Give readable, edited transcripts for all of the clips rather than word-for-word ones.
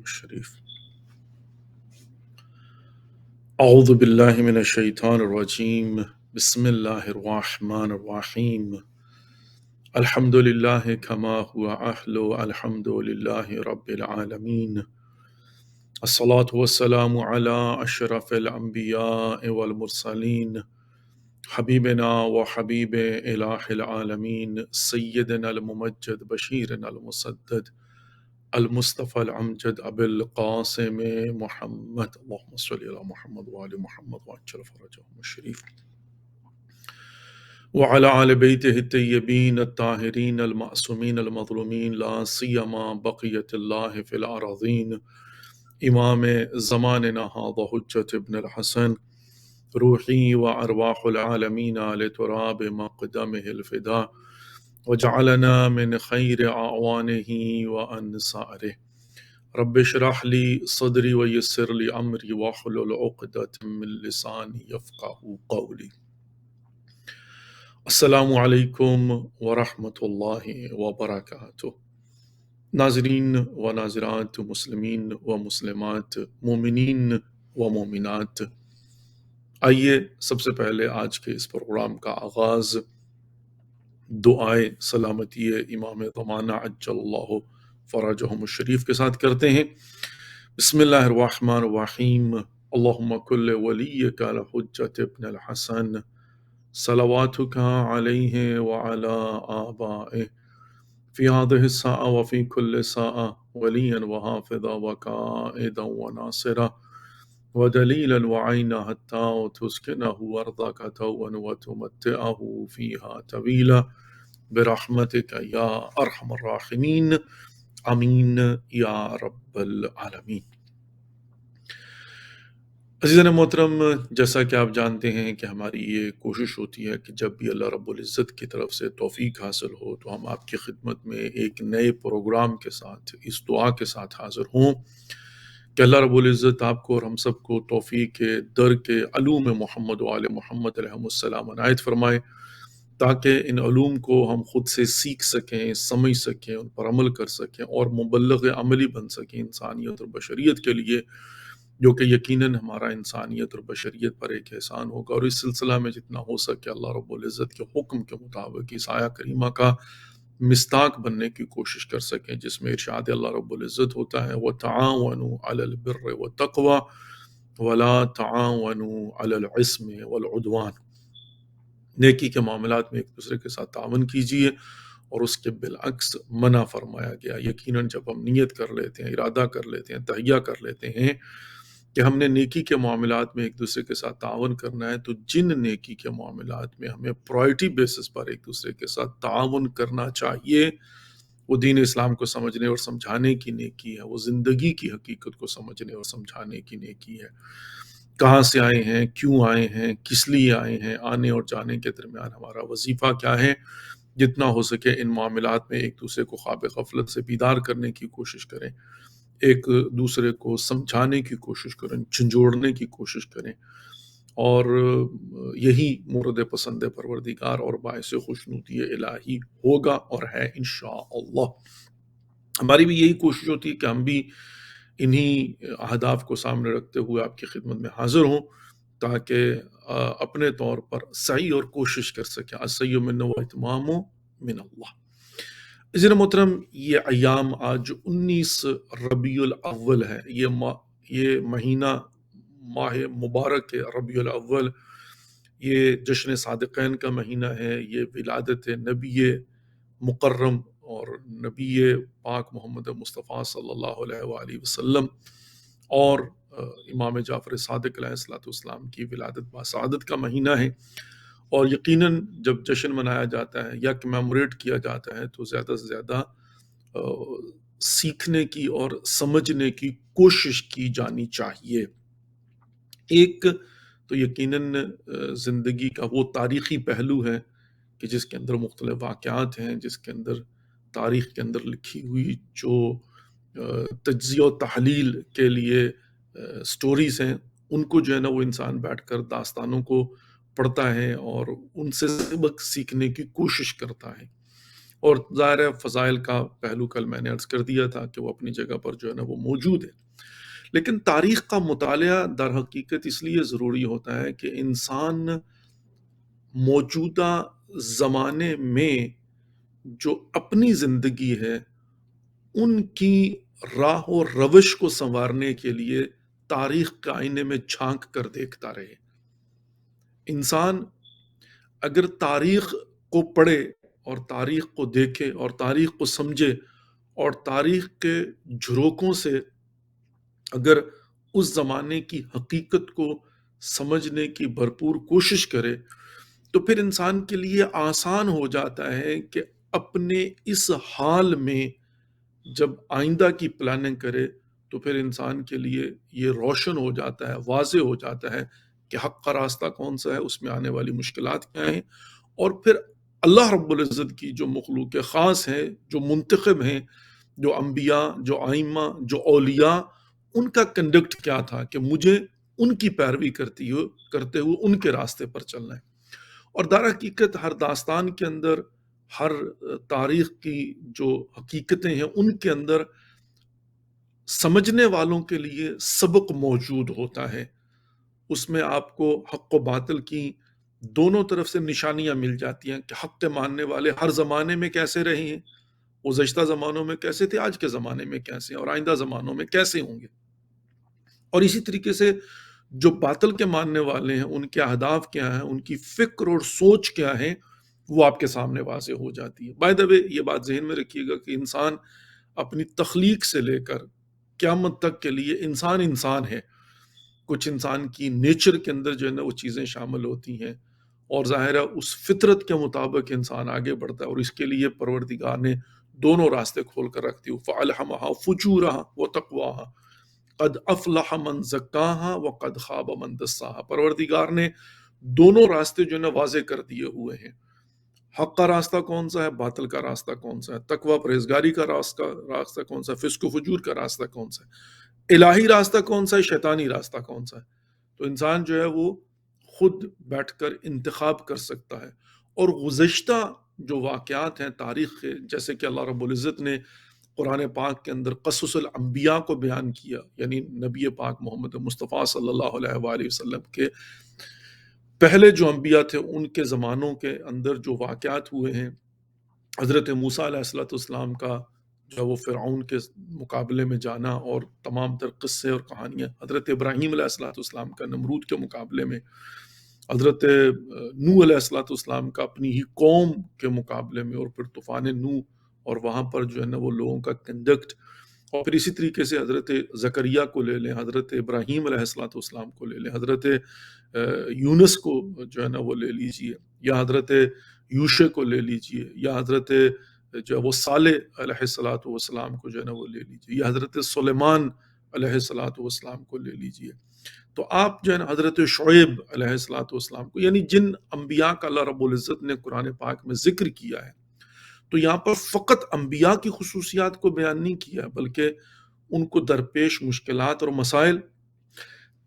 الشريف. أعوذ بالله من الشيطان الرجيم. بسم الله الرحمن الرحيم. الحمد لله كما هو أهل الحمد لله رب العالمين. الصلاة والسلام على أشرف الأنبياء والمرسلين حبيبنا وحبيب إله العالمين سيدنا الممجد بشيرنا المسدد المصطفى الأمجد أبي القاسم محمد، اللهم صل على محمد وآل محمد وعجل فرجهم الشريف وعلى آل بيته الطيبين الطاهرين المعصومين المظلومين لا سيما بقية الله في الأراضين إمام زماننا هذا حجة ابن الحسن روحي وأرواح العالمين لتراب مقدمه الفداء وجعلنا من خير أعوانه وأنصاره. رب اشرح لي صدري ويسر لي أمري واحلل عقدة من لساني يفقه قولي. السلام علیکم ورحمۃ اللہ وبرکاتہ. ناظرین و ناظرات، مسلمین و مسلمات، مومنین و مومنات، آئیے سب سے پہلے آج کے اس پروگرام کا آغاز دعائے سلامتی امام زمانہ عجل اللہ فرجہم الشریف کے ساتھ کرتے ہیں. بسم اللہ الرحمن الرحیم. اللہم کل ولیک الحجۃ ابن الحسن صلواتک علیہ وعلی آبائہ فی هذه الساعة وفی کل ساعة ولیا وحافظا وقائدا وناصرا ودلیلا وعینا حتی تسکنہ ارضک طوعا وتمتعہ فیہا طویلا برحمتک یا ارحم الراحمین. آمین یا رب العالمین. عزیزان محترم، جیسا کہ آپ جانتے ہیں کہ ہماری یہ کوشش ہوتی ہے کہ جب بھی اللہ رب العزت کی طرف سے توفیق حاصل ہو تو ہم آپ کی خدمت میں ایک نئے پروگرام کے ساتھ اس دعا کے ساتھ حاضر ہوں کہ اللہ رب العزت آپ کو اور ہم سب کو توفیق کے در کے علوم محمد و آل محمد علیہ السلام عنایت فرمائے، تاکہ ان علوم کو ہم خود سے سیکھ سکیں، سمجھ سکیں، ان پر عمل کر سکیں اور مبلغ عملی بن سکیں انسانیت اور بشریت کے لیے، جو کہ یقیناً ہمارا انسانیت اور بشریت پر ایک احسان ہوگا. اور اس سلسلہ میں جتنا ہو سکے اللہ رب العزت کے حکم کے مطابق اس آیہ کریمہ کا مصداق بننے کی کوشش کر سکیں، جس میں ارشاد اللہ رب العزت ہوتا ہے وَتَعَاوَنُوا عَلَى الْبِرِّ وَالتَّقْوَى وَلَا تَعَاوَنُوا عَلَى الْإِثْمِ وَالْعُدْوَانِ. نیکی کے معاملات میں ایک دوسرے کے ساتھ تعاون کیجیے، اور اس کے بالعکس منع فرمایا گیا. یقیناً جب ہم نیت کر لیتے ہیں، ارادہ کر لیتے ہیں، تہیہ کر لیتے ہیں کہ ہم نے نیکی کے معاملات میں ایک دوسرے کے ساتھ تعاون کرنا ہے، تو جن نیکی کے معاملات میں ہمیں پرائرٹی بیسس پر ایک دوسرے کے ساتھ تعاون کرنا چاہیے، وہ دین اسلام کو سمجھنے اور سمجھانے کی نیکی ہے، وہ زندگی کی حقیقت کو سمجھنے اور سمجھانے کی نیکی ہے. کہاں سے آئے ہیں، کیوں آئے ہیں، کس لیے آئے ہیں، آنے اور جانے کے درمیان ہمارا وظیفہ کیا ہے، جتنا ہو سکے ان معاملات میں ایک دوسرے کو خواب غفلت سے بیدار کرنے کی کوشش کریں، ایک دوسرے کو سمجھانے کی کوشش کریں، جھنجھوڑنے کی کوشش کریں، اور یہی مورد پسند پروردگار اور باعث خوشنودی الہی ہوگا اور ہے انشاءاللہ. ہماری بھی یہی کوشش ہوتی ہے کہ ہم بھی انہی اہداف کو سامنے رکھتے ہوئے آپ کی خدمت میں حاضر ہوں، تاکہ اپنے طور پر سعی اور کوشش کر سکیں. السعی منا واتمام من اللہ. عزیز محترم، یہ ایام آج 19 ربیع الاول ہے. یہ مہینہ ماہ مبارک ربیع الاول، یہ جشن صادقین کا مہینہ ہے، یہ ولادت نبی مکرم اور نبی پاک محمد مصطفیٰ صلی اللہ علیہ وآلہ وسلم اور امام جعفر صادق علیہ السلام کی ولادت باسعادت کا مہینہ ہے. اور یقیناً جب جشن منایا جاتا ہے یا کمیموریٹ کیا جاتا ہے تو زیادہ سے زیادہ سیکھنے کی اور سمجھنے کی کوشش کی جانی چاہیے. ایک تو یقیناً زندگی کا وہ تاریخی پہلو ہے کہ جس کے اندر مختلف واقعات ہیں، جس کے اندر تاریخ کے اندر لکھی ہوئی جو تجزیہ و تحلیل کے لیے سٹوریز ہیں، ان کو جو ہے نا وہ انسان بیٹھ کر داستانوں کو پڑھتا ہے اور ان سے سبق سیکھنے کی کوشش کرتا ہے. اور ظاہر ہے فضائل کا پہلو کل میں نے عرض کر دیا تھا کہ وہ اپنی جگہ پر جو ہے نا وہ موجود ہے، لیکن تاریخ کا مطالعہ در حقیقت اس لیے ضروری ہوتا ہے کہ انسان موجودہ زمانے میں جو اپنی زندگی ہے ان کی راہ و روش کو سنوارنے کے لیے تاریخ کے آئینے میں جھانک کر دیکھتا رہے۔ انسان اگر تاریخ کو پڑھے اور تاریخ کو دیکھے اور تاریخ کو سمجھے اور تاریخ کے جھروکوں سے اگر اس زمانے کی حقیقت کو سمجھنے کی بھرپور کوشش کرے تو پھر انسان کے لیے آسان ہو جاتا ہے کہ اپنے اس حال میں جب آئندہ کی پلاننگ کرے تو پھر انسان کے لیے یہ روشن ہو جاتا ہے، واضح ہو جاتا ہے کہ حق کا راستہ کون سا ہے، اس میں آنے والی مشکلات کیا ہیں، اور پھر اللہ رب العزت کی جو مخلوق خاص ہیں، جو منتخب ہیں، جو انبیاء، جو ائمہ، جو اولیاء، ان کا کنڈکٹ کیا تھا کہ مجھے ان کی پیروی کرتے ہوئے ان کے راستے پر چلنا ہے۔ اور در حقیقت ہر داستان کے اندر، ہر تاریخ کی جو حقیقتیں ہیں ان کے اندر سمجھنے والوں کے لیے سبق موجود ہوتا ہے۔ اس میں آپ کو حق و باطل کی دونوں طرف سے نشانیاں مل جاتی ہیں کہ حق کے ماننے والے ہر زمانے میں کیسے رہے ہیں، گزشتہ زمانوں میں کیسے تھے، آج کے زمانے میں کیسے ہیں، اور آئندہ زمانوں میں کیسے ہوں گے۔ اور اسی طریقے سے جو باطل کے ماننے والے ہیں ان کے اہداف کیا ہیں، ان کی فکر اور سوچ کیا ہے، وہ آپ کے سامنے واضح ہو جاتی ہے۔ بائی دا وے یہ بات ذہن میں رکھیے گا کہ انسان اپنی تخلیق سے لے کر قیامت تک کے لیے انسان انسان ہے۔ کچھ انسان کی نیچر کے اندر جو ہے نا وہ چیزیں شامل ہوتی ہیں، اور ظاہر ہے اس فطرت کے مطابق انسان آگے بڑھتا ہے، اور اس کے لیے پروردگار نے دونوں راستے کھول کر رکھ دی۔ فَأَلْهَمَهَا فُجُورَهَا وَتَقْوَاهَا قد افلح من زکاہا وقد خاب من دساہا۔ پروردگار نے دونوں راستے جو ہے نا واضح کر دیے ہوئے ہیں۔ حق کا راستہ کون سا ہے، باطل کا راستہ کون سا ہے، تقوی پرہیزگاری کا راستہ کون سا ہے، فسق و فجور کا راستہ کون سا ہے، الہی راستہ کون سا ہے، شیطانی راستہ کون سا ہے۔ تو انسان جو ہے وہ خود بیٹھ کر انتخاب کر سکتا ہے۔ اور گزشتہ جو واقعات ہیں تاریخ کے، جیسے کہ اللہ رب العزت نے قرآن پاک کے اندر قصص الانبیاء کو بیان کیا، یعنی نبی پاک محمد مصطفیٰ صلی اللہ علیہ وآلہ وسلم کے پہلے جو انبیاء تھے ان کے زمانوں کے اندر جو واقعات ہوئے ہیں، حضرت موسیٰ علیہ الصلوۃ والسلام کا جو وہ فرعون کے مقابلے میں جانا اور تمام تر قصے اور کہانیاں، حضرت ابراہیم علیہ الصلوۃ والسلام کا نمرود کے مقابلے میں، حضرت نوح علیہ الصلوۃ والسلام کا اپنی ہی قوم کے مقابلے میں، اور پھر طوفان نوح، اور وہاں پر جو ہے نا وہ لوگوں کا کنڈکٹ، اور پھر اسی طریقے سے حضرت زکریا کو لے لیں، حضرت ابراہیم علیہ الصلوۃ والسلام کو لے لیں، حضرت یونس کو جو ہے نا وہ لے لیجئے، یا حضرت یوشع کو لے لیجئے، یا حضرت جو ہے وہ صالح علیہ الصلوۃ والسلام کو جو ہے نا وہ لے لیجئے، یا حضرت سلیمان علیہ الصلوۃ والسلام کو لے لیجئے۔ تو آپ جو ہے نا حضرت شعیب علیہ الصلوۃ والسلام کو، یعنی جن انبیاء کا اللہ رب العزت نے قرآن پاک میں ذکر کیا ہے، تو یہاں پر فقط انبیاء کی خصوصیات کو بیان نہیں کیا بلکہ ان کو درپیش مشکلات اور مسائل،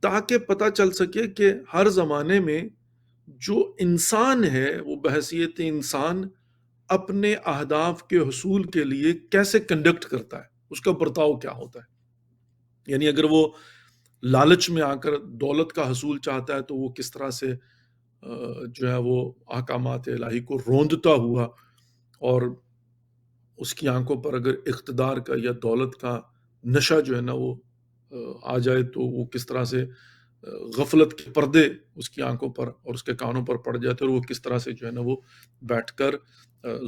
تاکہ پتہ چل سکے کہ ہر زمانے میں جو انسان ہے وہ بحیثیت انسان اپنے اہداف کے حصول کے لیے کیسے کنڈکٹ کرتا ہے، اس کا برتاؤ کیا ہوتا ہے۔ یعنی اگر وہ لالچ میں آ کر دولت کا حصول چاہتا ہے تو وہ کس طرح سے جو ہے وہ احکامات الہی کو روندتا ہوا، اور اس کی آنکھوں پر اگر اقتدار کا یا دولت کا نشہ جو ہے نا وہ آ جائے تو وہ کس طرح سے غفلت کے پردے اس کی آنکھوں پر اور اس کے کانوں پر پڑ جاتے ہیں، اور وہ کس طرح سے جو ہے نا وہ بیٹھ کر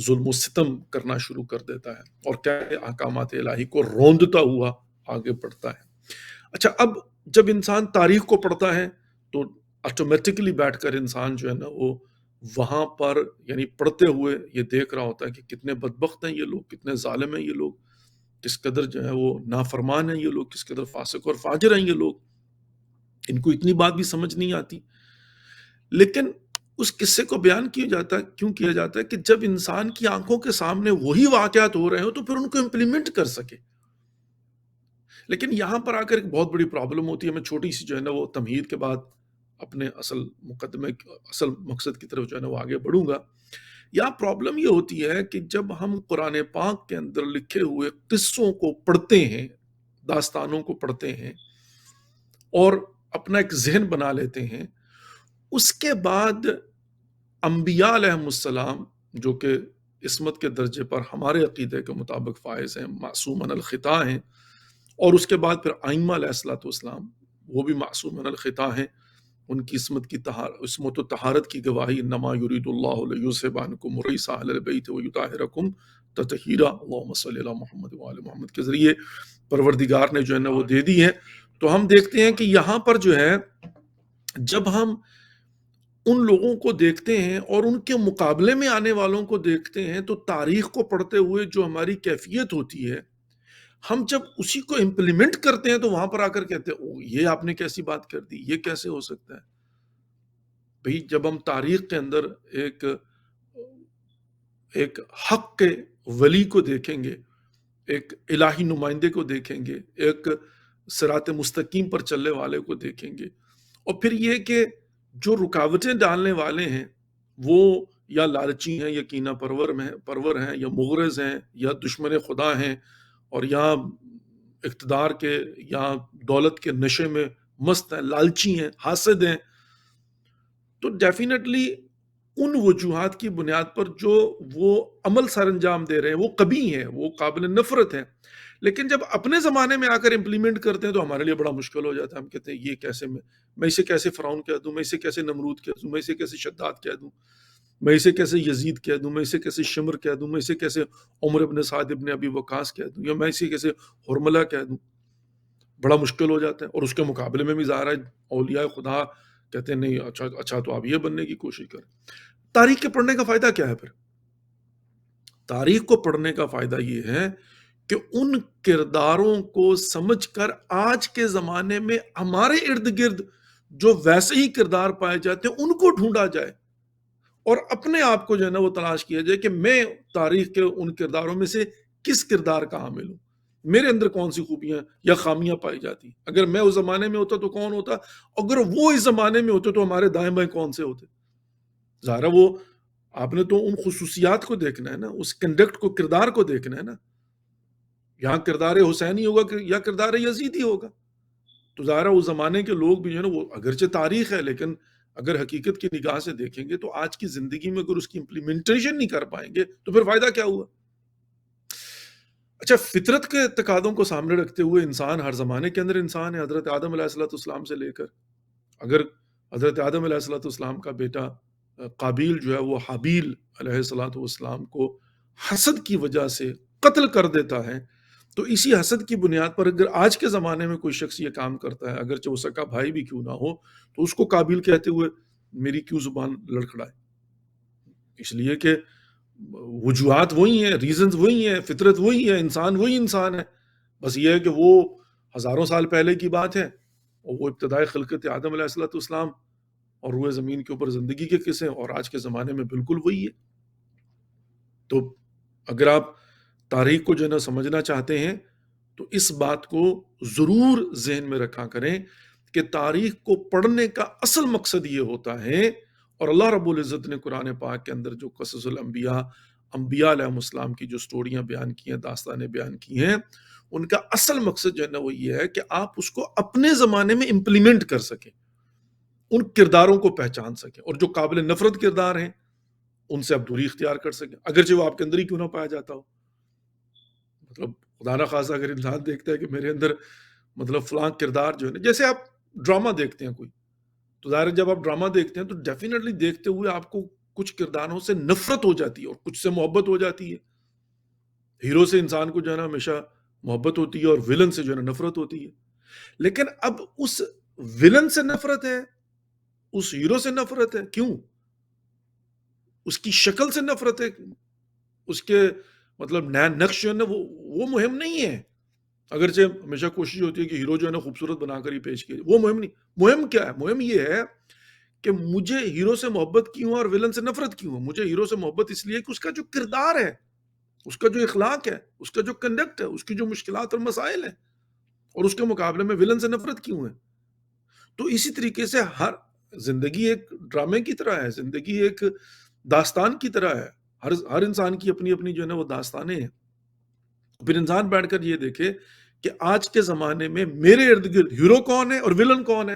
ظلم و ستم کرنا شروع کر دیتا ہے، اور کیا احکامات الہی کو روندتا ہوا آگے بڑھتا ہے۔ اچھا، اب جب انسان تاریخ کو پڑھتا ہے تو آٹومیٹکلی بیٹھ کر انسان جو ہے نا وہ وہاں پر یعنی پڑھتے ہوئے یہ دیکھ رہا ہوتا ہے کہ کتنے بدبخت ہیں یہ لوگ، کتنے ظالم ہیں یہ لوگ، کس قدر جو ہے وہ نافرمان ہیں یہ لوگ، کس قدر فاسق اور فاجر ہیں یہ لوگ، ان کو اتنی بات بھی سمجھ نہیں آتی۔ لیکن اس قصے کو بیان کیوں کیا جاتا ہے کہ جب انسان کی آنکھوں کے سامنے وہی واقعات ہو رہے ہو تو پھر ان کو امپلیمنٹ کر سکے۔ لیکن یہاں پر آ کر ایک بہت بڑی پرابلم ہوتی ہے۔ میں چھوٹی سی جو ہے نا وہ تمہید کے بعد اپنے اصل مقصد کی طرف جو ہے نا وہ آگے بڑھوں گا، یا پرابلم یہ ہوتی ہے کہ جب ہم قرآن پاک کے اندر لکھے ہوئے قصوں کو پڑھتے ہیں، داستانوں کو پڑھتے ہیں اور اپنا ایک ذہن بنا لیتے ہیں، اس کے بعد انبیاء علیہ السلام جو کہ عصمت کے درجے پر ہمارے عقیدے کے مطابق فائز ہیں، معصوم من الخطا ہیں، اور اس کے بعد پھر ائمہ علیہ الصلوۃ والسلام وہ بھی معصوم من الخطا ہیں، ان کی عصمت و طہارت کی گواہی انما یرید اللہ لیذھب عنکم الرجس اہل البیت ویطہرکم تطہیرا، اللہم صلی علی محمد وآل محمد کے ذریعے پروردگار نے جو ہے نا وہ دے دی ہے۔ تو ہم دیکھتے ہیں کہ یہاں پر جو ہے جب ہم ان لوگوں کو دیکھتے ہیں اور ان کے مقابلے میں آنے والوں کو دیکھتے ہیں تو تاریخ کو پڑھتے ہوئے جو ہماری کیفیت ہوتی ہے، ہم جب اسی کو امپلیمنٹ کرتے ہیں تو وہاں پر آ کر کہتے ہیں او یہ آپ نے کیسی بات کر دی، یہ کیسے ہو سکتا ہے؟ بھئی جب ہم تاریخ کے اندر ایک حق کے ولی کو دیکھیں گے، ایک الہی نمائندے کو دیکھیں گے، ایک صراط مستقیم پر چلنے والے کو دیکھیں گے، اور پھر یہ کہ جو رکاوٹیں ڈالنے والے ہیں وہ یا لالچی ہیں یا کینہ پرور ہیں یا مغرض ہیں یا دشمن خدا ہیں، اور یا اقتدار کے یا دولت کے نشے میں مست ہیں، لالچی ہیں، حاسد ہیں، تو ڈیفینیٹلی ان وجوہات کی بنیاد پر جو وہ عمل سر انجام دے رہے ہیں وہ قبیح ہیں، وہ قابل نفرت ہیں، لیکن جب اپنے زمانے میں آ کر امپلیمنٹ کرتے ہیں تو ہمارے لیے بڑا مشکل ہو جاتا ہے۔ ہم کہتے ہیں یہ کیسے میں اسے کیسے فرعون کہہ دوں، میں اسے کیسے نمرود کہہ دوں، میں اسے کیسے شداد کہہ دوں، میں اسے کیسے یزید کہہ دوں، میں اسے کیسے شمر کہہ دوں، میں اسے کیسے عمر ابن سعد ابن ابی وقاص کہہ دوں، یا میں اسے کیسے حرملہ کہہ دوں، بڑا مشکل ہو جاتا ہے۔ اور اس کے مقابلے میں بھی ظاہر ہے اولیاء خدا کہتے ہیں نہیں اچھا تو آپ یہ بننے کی کوشش کریں۔ تاریخ کے پڑھنے کا فائدہ کیا ہے پھر؟ تاریخ کو پڑھنے کا فائدہ یہ ہے کہ ان کرداروں کو سمجھ کر آج کے زمانے میں ہمارے ارد گرد جو ویسے ہی کردار پائے جاتے ہیں ان کو ڈھونڈا جائے، اور اپنے آپ کو جو ہے نا وہ تلاش کیا جائے کہ میں تاریخ کے ان کرداروں میں سے کس کردار کا حامل ہوں، میرے اندر کون سی خوبیاں یا خامیاں پائی جاتی، اگر میں اس زمانے میں ہوتا تو کون ہوتا، اگر وہ اس زمانے میں ہوتے تو ہمارے دائیں بائیں کون سے ہوتے۔ ظاہر وہ آپ نے تو ان خصوصیات کو دیکھنا ہے نا، اس کنڈکٹ کو، کردار کو دیکھنا ہے نا۔ یہاں کردار حسین ہی ہوگا یا کردار یزید ہی ہوگا، تو ظاہر اس زمانے کے لوگ بھی جو ہے نا وہ اگرچہ تاریخ ہے لیکن اگر حقیقت کی نگاہ سے دیکھیں گے تو آج کی زندگی میں اگر اس کی امپلیمنٹیشن نہیں کر پائیں گے تو پھر فائدہ کیا ہوا؟ اچھا، فطرت کے تقاضوں کو سامنے رکھتے ہوئے انسان ہر زمانے کے اندر انسان ہے، حضرت آدم علیہ السلام سے لے کر اگر حضرت آدم علیہ السلام کا بیٹا قابیل جو ہے وہ حابیل علیہ السلام کو حسد کی وجہ سے قتل کر دیتا ہے، تو اسی حسد کی بنیاد پر اگر آج کے زمانے میں کوئی شخص یہ کام کرتا ہے، اگرچہ وہ سکا بھائی بھی کیوں نہ ہو، تو اس کو قابیل کہتے ہوئے میری کیوں زبان لڑکھڑائے؟ اس لیے کہ وجوہات وہی ہیں، ریزنز وہی ہیں، فطرت وہی ہے، انسان وہی انسان ہے، بس یہ ہے کہ وہ ہزاروں سال پہلے کی بات ہے، اور وہ ابتدائی خلقت آدم علیہ السلام اور روئے زمین کے اوپر زندگی کے قصے، اور آج کے زمانے میں بالکل وہی ہے۔ تو اگر آپ تاریخ کو جو ہے نا سمجھنا چاہتے ہیں تو اس بات کو ضرور ذہن میں رکھا کریں کہ تاریخ کو پڑھنے کا اصل مقصد یہ ہوتا ہے، اور اللہ رب العزت نے قرآن پاک کے اندر جو قصص الانبیاء، انبیاء علیہ السلام کی جو سٹوریاں بیان کی ہیں، داستانیں بیان کی ہیں، ان کا اصل مقصد جو ہے نا وہ یہ ہے کہ آپ اس کو اپنے زمانے میں امپلیمنٹ کر سکیں، ان کرداروں کو پہچان سکیں، اور جو قابل نفرت کردار ہیں ان سے آپ دوری اختیار کر سکیں، اگرچہ وہ آپ کے اندر ہی کیوں نہ پایا جاتا ہو۔ مطلب خدا نہ خواستہ اگر انسان دیکھتا ہے کہ میرے اندر مطلب فلاں کردار جو ہے نا، جیسے آپ ڈرامہ دیکھتے ہیں کوئی، تو ظاہر ہے جب آپ ڈرامہ دیکھتے ہیں تو ڈیفینیٹلی دیکھتے ہوئے آپ کو کچھ کرداروں سے نفرت ہو جاتی ہے اور کچھ سے محبت ہو جاتی ہے۔ ہیرو سے انسان کو جو ہے نا ہمیشہ محبت ہوتی ہے اور ولن سے جو ہے نا نفرت ہوتی ہے، لیکن اب اس ولن سے نفرت ہے، اس ہیرو سے نفرت ہے، کیوں؟ اس کی شکل سے نفرت ہے، اس کے مطلب نیا نقش جو ہے نا وہ مہم نہیں ہے، اگرچہ ہمیشہ کوشش ہوتی ہے کہ ہیرو جو ہے نا خوبصورت بنا کر ہی پیش کیے، وہ مہم نہیں۔ مہم کیا ہے؟ مہم یہ ہے کہ مجھے ہیرو سے محبت کیوں اور ولن سے نفرت کیوں ہے؟ مجھے ہیرو سے محبت اس لیے کہ اس کا جو کردار ہے، اس کا جو اخلاق ہے، اس کا جو کنڈکٹ ہے، اس کی جو مشکلات اور مسائل ہیں، اور اس کے مقابلے میں ولن سے نفرت کیوں ہے؟ تو اسی طریقے سے ہر زندگی ایک ڈرامے کی طرح ہے، زندگی ایک داستان کی طرح ہے، ہر انسان کی اپنی اپنی جو ہے نا وہ داستانیں ہیں. پھر انسان بیٹھ کر یہ دیکھے کہ آج کے زمانے میں میرے ارد گرد ہیرو کون ہے اور ولن کون ہے.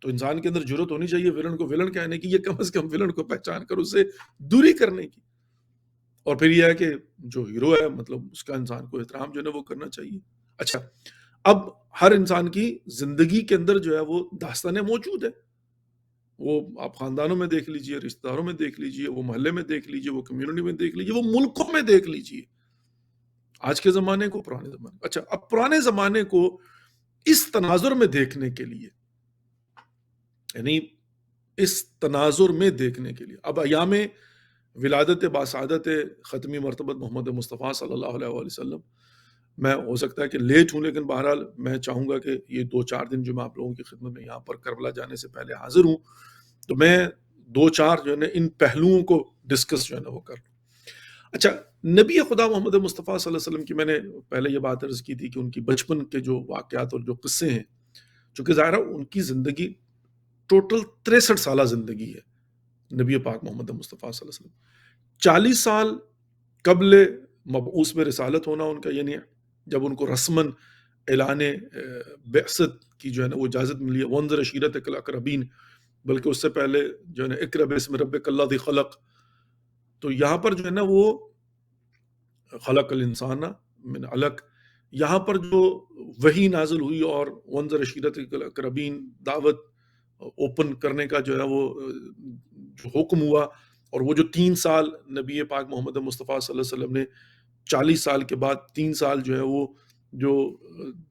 تو انسان کے اندر جرت ہونی چاہیے ولن کو ولن کہنے کی، یا کم از کم ولن کو پہچان کر اسے دوری کرنے کی. اور پھر یہ ہے کہ جو ہیرو ہے مطلب اس کا انسان کو احترام جو ہے نا وہ کرنا چاہیے. اچھا، اب ہر انسان کی زندگی کے اندر جو ہے وہ داستانیں موجود ہے. وہ آپ خاندانوں میں دیکھ لیجئے، رشتہ داروں میں دیکھ لیجئے، وہ محلے میں دیکھ لیجئے، وہ کمیونٹی میں دیکھ لیجئے، وہ ملکوں میں دیکھ لیجئے، آج کے زمانے کو، پرانے زمانے کو. اچھا، اب پرانے زمانے کو اس تناظر میں دیکھنے کے لیے، یعنی اس تناظر میں دیکھنے کے لیے، اب ایام ولادت باسعادت ختمی مرتبت محمد مصطفیٰ صلی اللہ علیہ وآلہ وسلم، میں ہو سکتا ہے کہ لیٹ ہوں، لیکن بہرحال میں چاہوں گا کہ یہ 2-4 دن جو میں آپ لوگوں کی خدمت میں یہاں پر کربلا جانے سے پہلے حاضر ہوں، تو میں 2-4 جو ہے نا ان پہلوؤں کو ڈسکس جو ہے نا وہ کر لوں. اچھا، نبی خدا محمد مصطفیٰ صلی اللہ علیہ وسلم کی میں نے پہلے یہ بات عرض کی تھی کہ ان کی بچپن کے جو واقعات اور جو قصے ہیں، چونکہ ظاہر ہے ان کی زندگی ٹوٹل 63 سالہ زندگی ہے نبی پاک محمد مصطفیٰ صلی اللہ علیہ وسلم. 40 سال قبل مبعوث میں رسالت ہونا ان کا، یعنی جب ان کو رسماً اعلان بعثت کی جو ہے نا وہ اجازت ملی ہے، وانذر عشیرتک الاقربین، بلکہ اس سے پہلے جو ہے نا اقرا باسم ربک الذی خلق، تو یہاں پر جو ہے نا وہ خلق الانسان من علق، یہاں پر جو وحی نازل ہوئی اور وانذر عشیرتک الاقربین دعوت اوپن کرنے کا جو ہے وہ جو حکم ہوا، اور وہ جو 3 سال نبی پاک محمد مصطفیٰ صلی اللہ علیہ وسلم نے 40 سال کے بعد 3 سال جو ہے وہ جو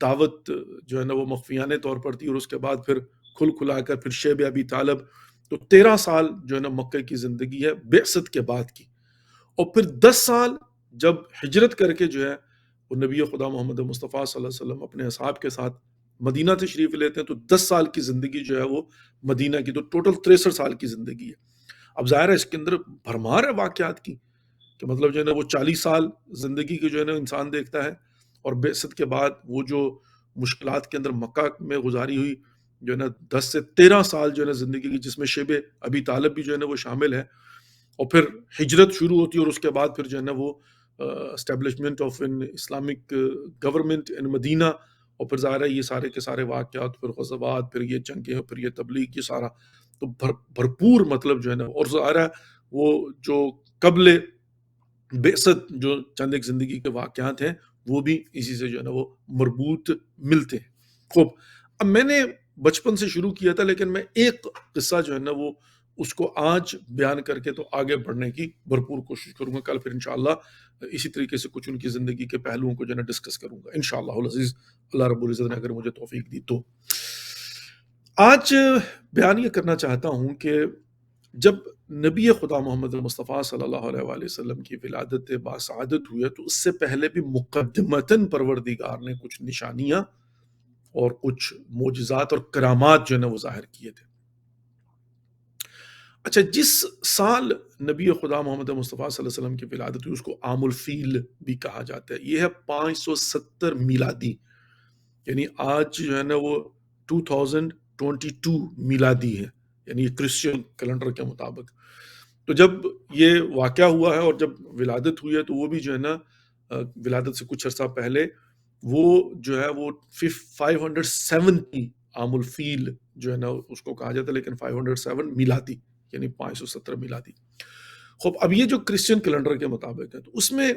دعوت جو ہے نا وہ مخفیانہ طور پر تھی، اور اس کے بعد پھر کھل کھلا کر پھر شیب ابی طالب، تو 13 سال جو ہے نا مکہ کی زندگی ہے بعثت کے بعد کی. اور پھر 10 سال جب ہجرت کر کے جو ہے وہ نبی خدا محمد مصطفیٰ صلی اللہ علیہ وسلم اپنے اصحاب کے ساتھ مدینہ تشریف لیتے ہیں، تو 10 سال کی زندگی جو ہے وہ مدینہ کی، تو ٹوٹل 63 سال کی زندگی ہے. اب ظاہر ہے اس کے اندر بھرمار ہے واقعات کی، کہ مطلب جو ہے نا وہ 40 سال زندگی کی جو ہے نا انسان دیکھتا ہے، اور بعثت کے بعد وہ جو مشکلات کے اندر مکہ میں گزاری ہوئی جو ہے نا 10 سے 13 سال جو ہے نا زندگی کی، جس میں شیب ابی طالب بھی جو ہے نا وہ شامل ہے، اور پھر ہجرت شروع ہوتی ہے، اور اس کے بعد پھر جو ہے نا وہ establishment of an Islamic government in Madinah, اور پھر ظاہر ہے یہ سارے کے سارے واقعات، پھر غزوات، پھر یہ جنگیں، پھر یہ تبلیغ، یہ سارا تو بھرپور مطلب جو ہے نا، اور ظاہر ہے وہ جو قبل بعثت جو چند ایک زندگی کے واقعات ہیں وہ بھی اسی سے جو ہے نا وہ مربوط ملتے ہیں. خوب، اب میں نے بچپن سے شروع کیا تھا، لیکن میں ایک قصہ جو ہے نا وہ اس کو آج بیان کر کے تو آگے بڑھنے کی بھرپور کوشش کروں گا. کل پھر انشاءاللہ اسی طریقے سے کچھ ان کی زندگی کے پہلوؤں کو جو ہے نا ڈسکس کروں گا انشاءاللہ العزیز، اللہ رب العزت نے اگر مجھے توفیق دی تو. آج بیان یہ کرنا چاہتا ہوں کہ جب نبی خدا محمد مصطفیٰ صلی اللہ علیہ وآلہ وسلم کی ولادت باسعادت ہوئی ہے، تو اس سے پہلے بھی مقدمتاً پروردگار نے کچھ نشانیاں اور کچھ معجزات اور کرامات جو ہے نا وہ ظاہر کیے تھے. اچھا، جس سال نبی خدا محمد مصطفیٰ صلی اللہ علیہ وسلم کی ولادت ہوئی اس کو عام الفیل بھی کہا جاتا ہے. یہ ہے 570 میلادی، یعنی آج جو ہے نا وہ 2022 میلادی ہے، یعنی کرسچین کیلنڈر کے مطابق. تو جب یہ واقعہ ہوا ہے اور جب ولادت ہوئی ہے، تو وہ بھی جو ہے نا ولادت سے کچھ عرصہ پہلے وہ جو ہے وہ 570 عام الفیل جو ہے نا اس کو کہا جاتا ہے، لیکن 507 میلادی یعنی 570 میلادی. خوب، اب یہ جو کرسچین کیلنڈر کے مطابق ہے، تو اس میں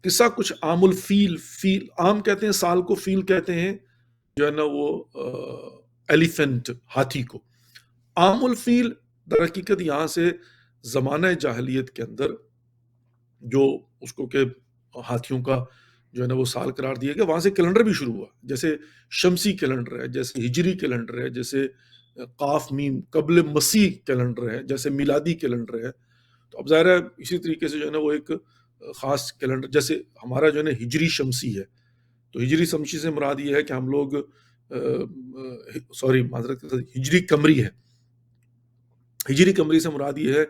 قصہ کچھ عام الفیل، فیل عام کہتے ہیں سال کو، فیل کہتے ہیں جو ہے نا وہ ایلیفنٹ، ہاتھی کو. عام الفیل در حقیقت یہاں سے زمانہ جاہلیت کے اندر جو اس کو کہ ہاتھیوں کا جو ہے نا وہ سال قرار دیا گیا، وہاں سے کیلنڈر بھی شروع ہوا، جیسے شمسی کیلنڈر ہے، جیسے ہجری کیلنڈر ہے، جیسے قاف میم قبل مسیح کیلنڈر ہے، جیسے میلادی کیلنڈر ہے. تو اب ظاہر ہے اسی طریقے سے جو ہے نا وہ ایک خاص کیلنڈر، جیسے ہمارا جو ہے نا ہجری شمسی ہے، تو ہجری شمسی سے مراد یہ ہے کہ ہم لوگ معذرت ہجری قمری ہے. ہجری قمری سے مراد یہ ہے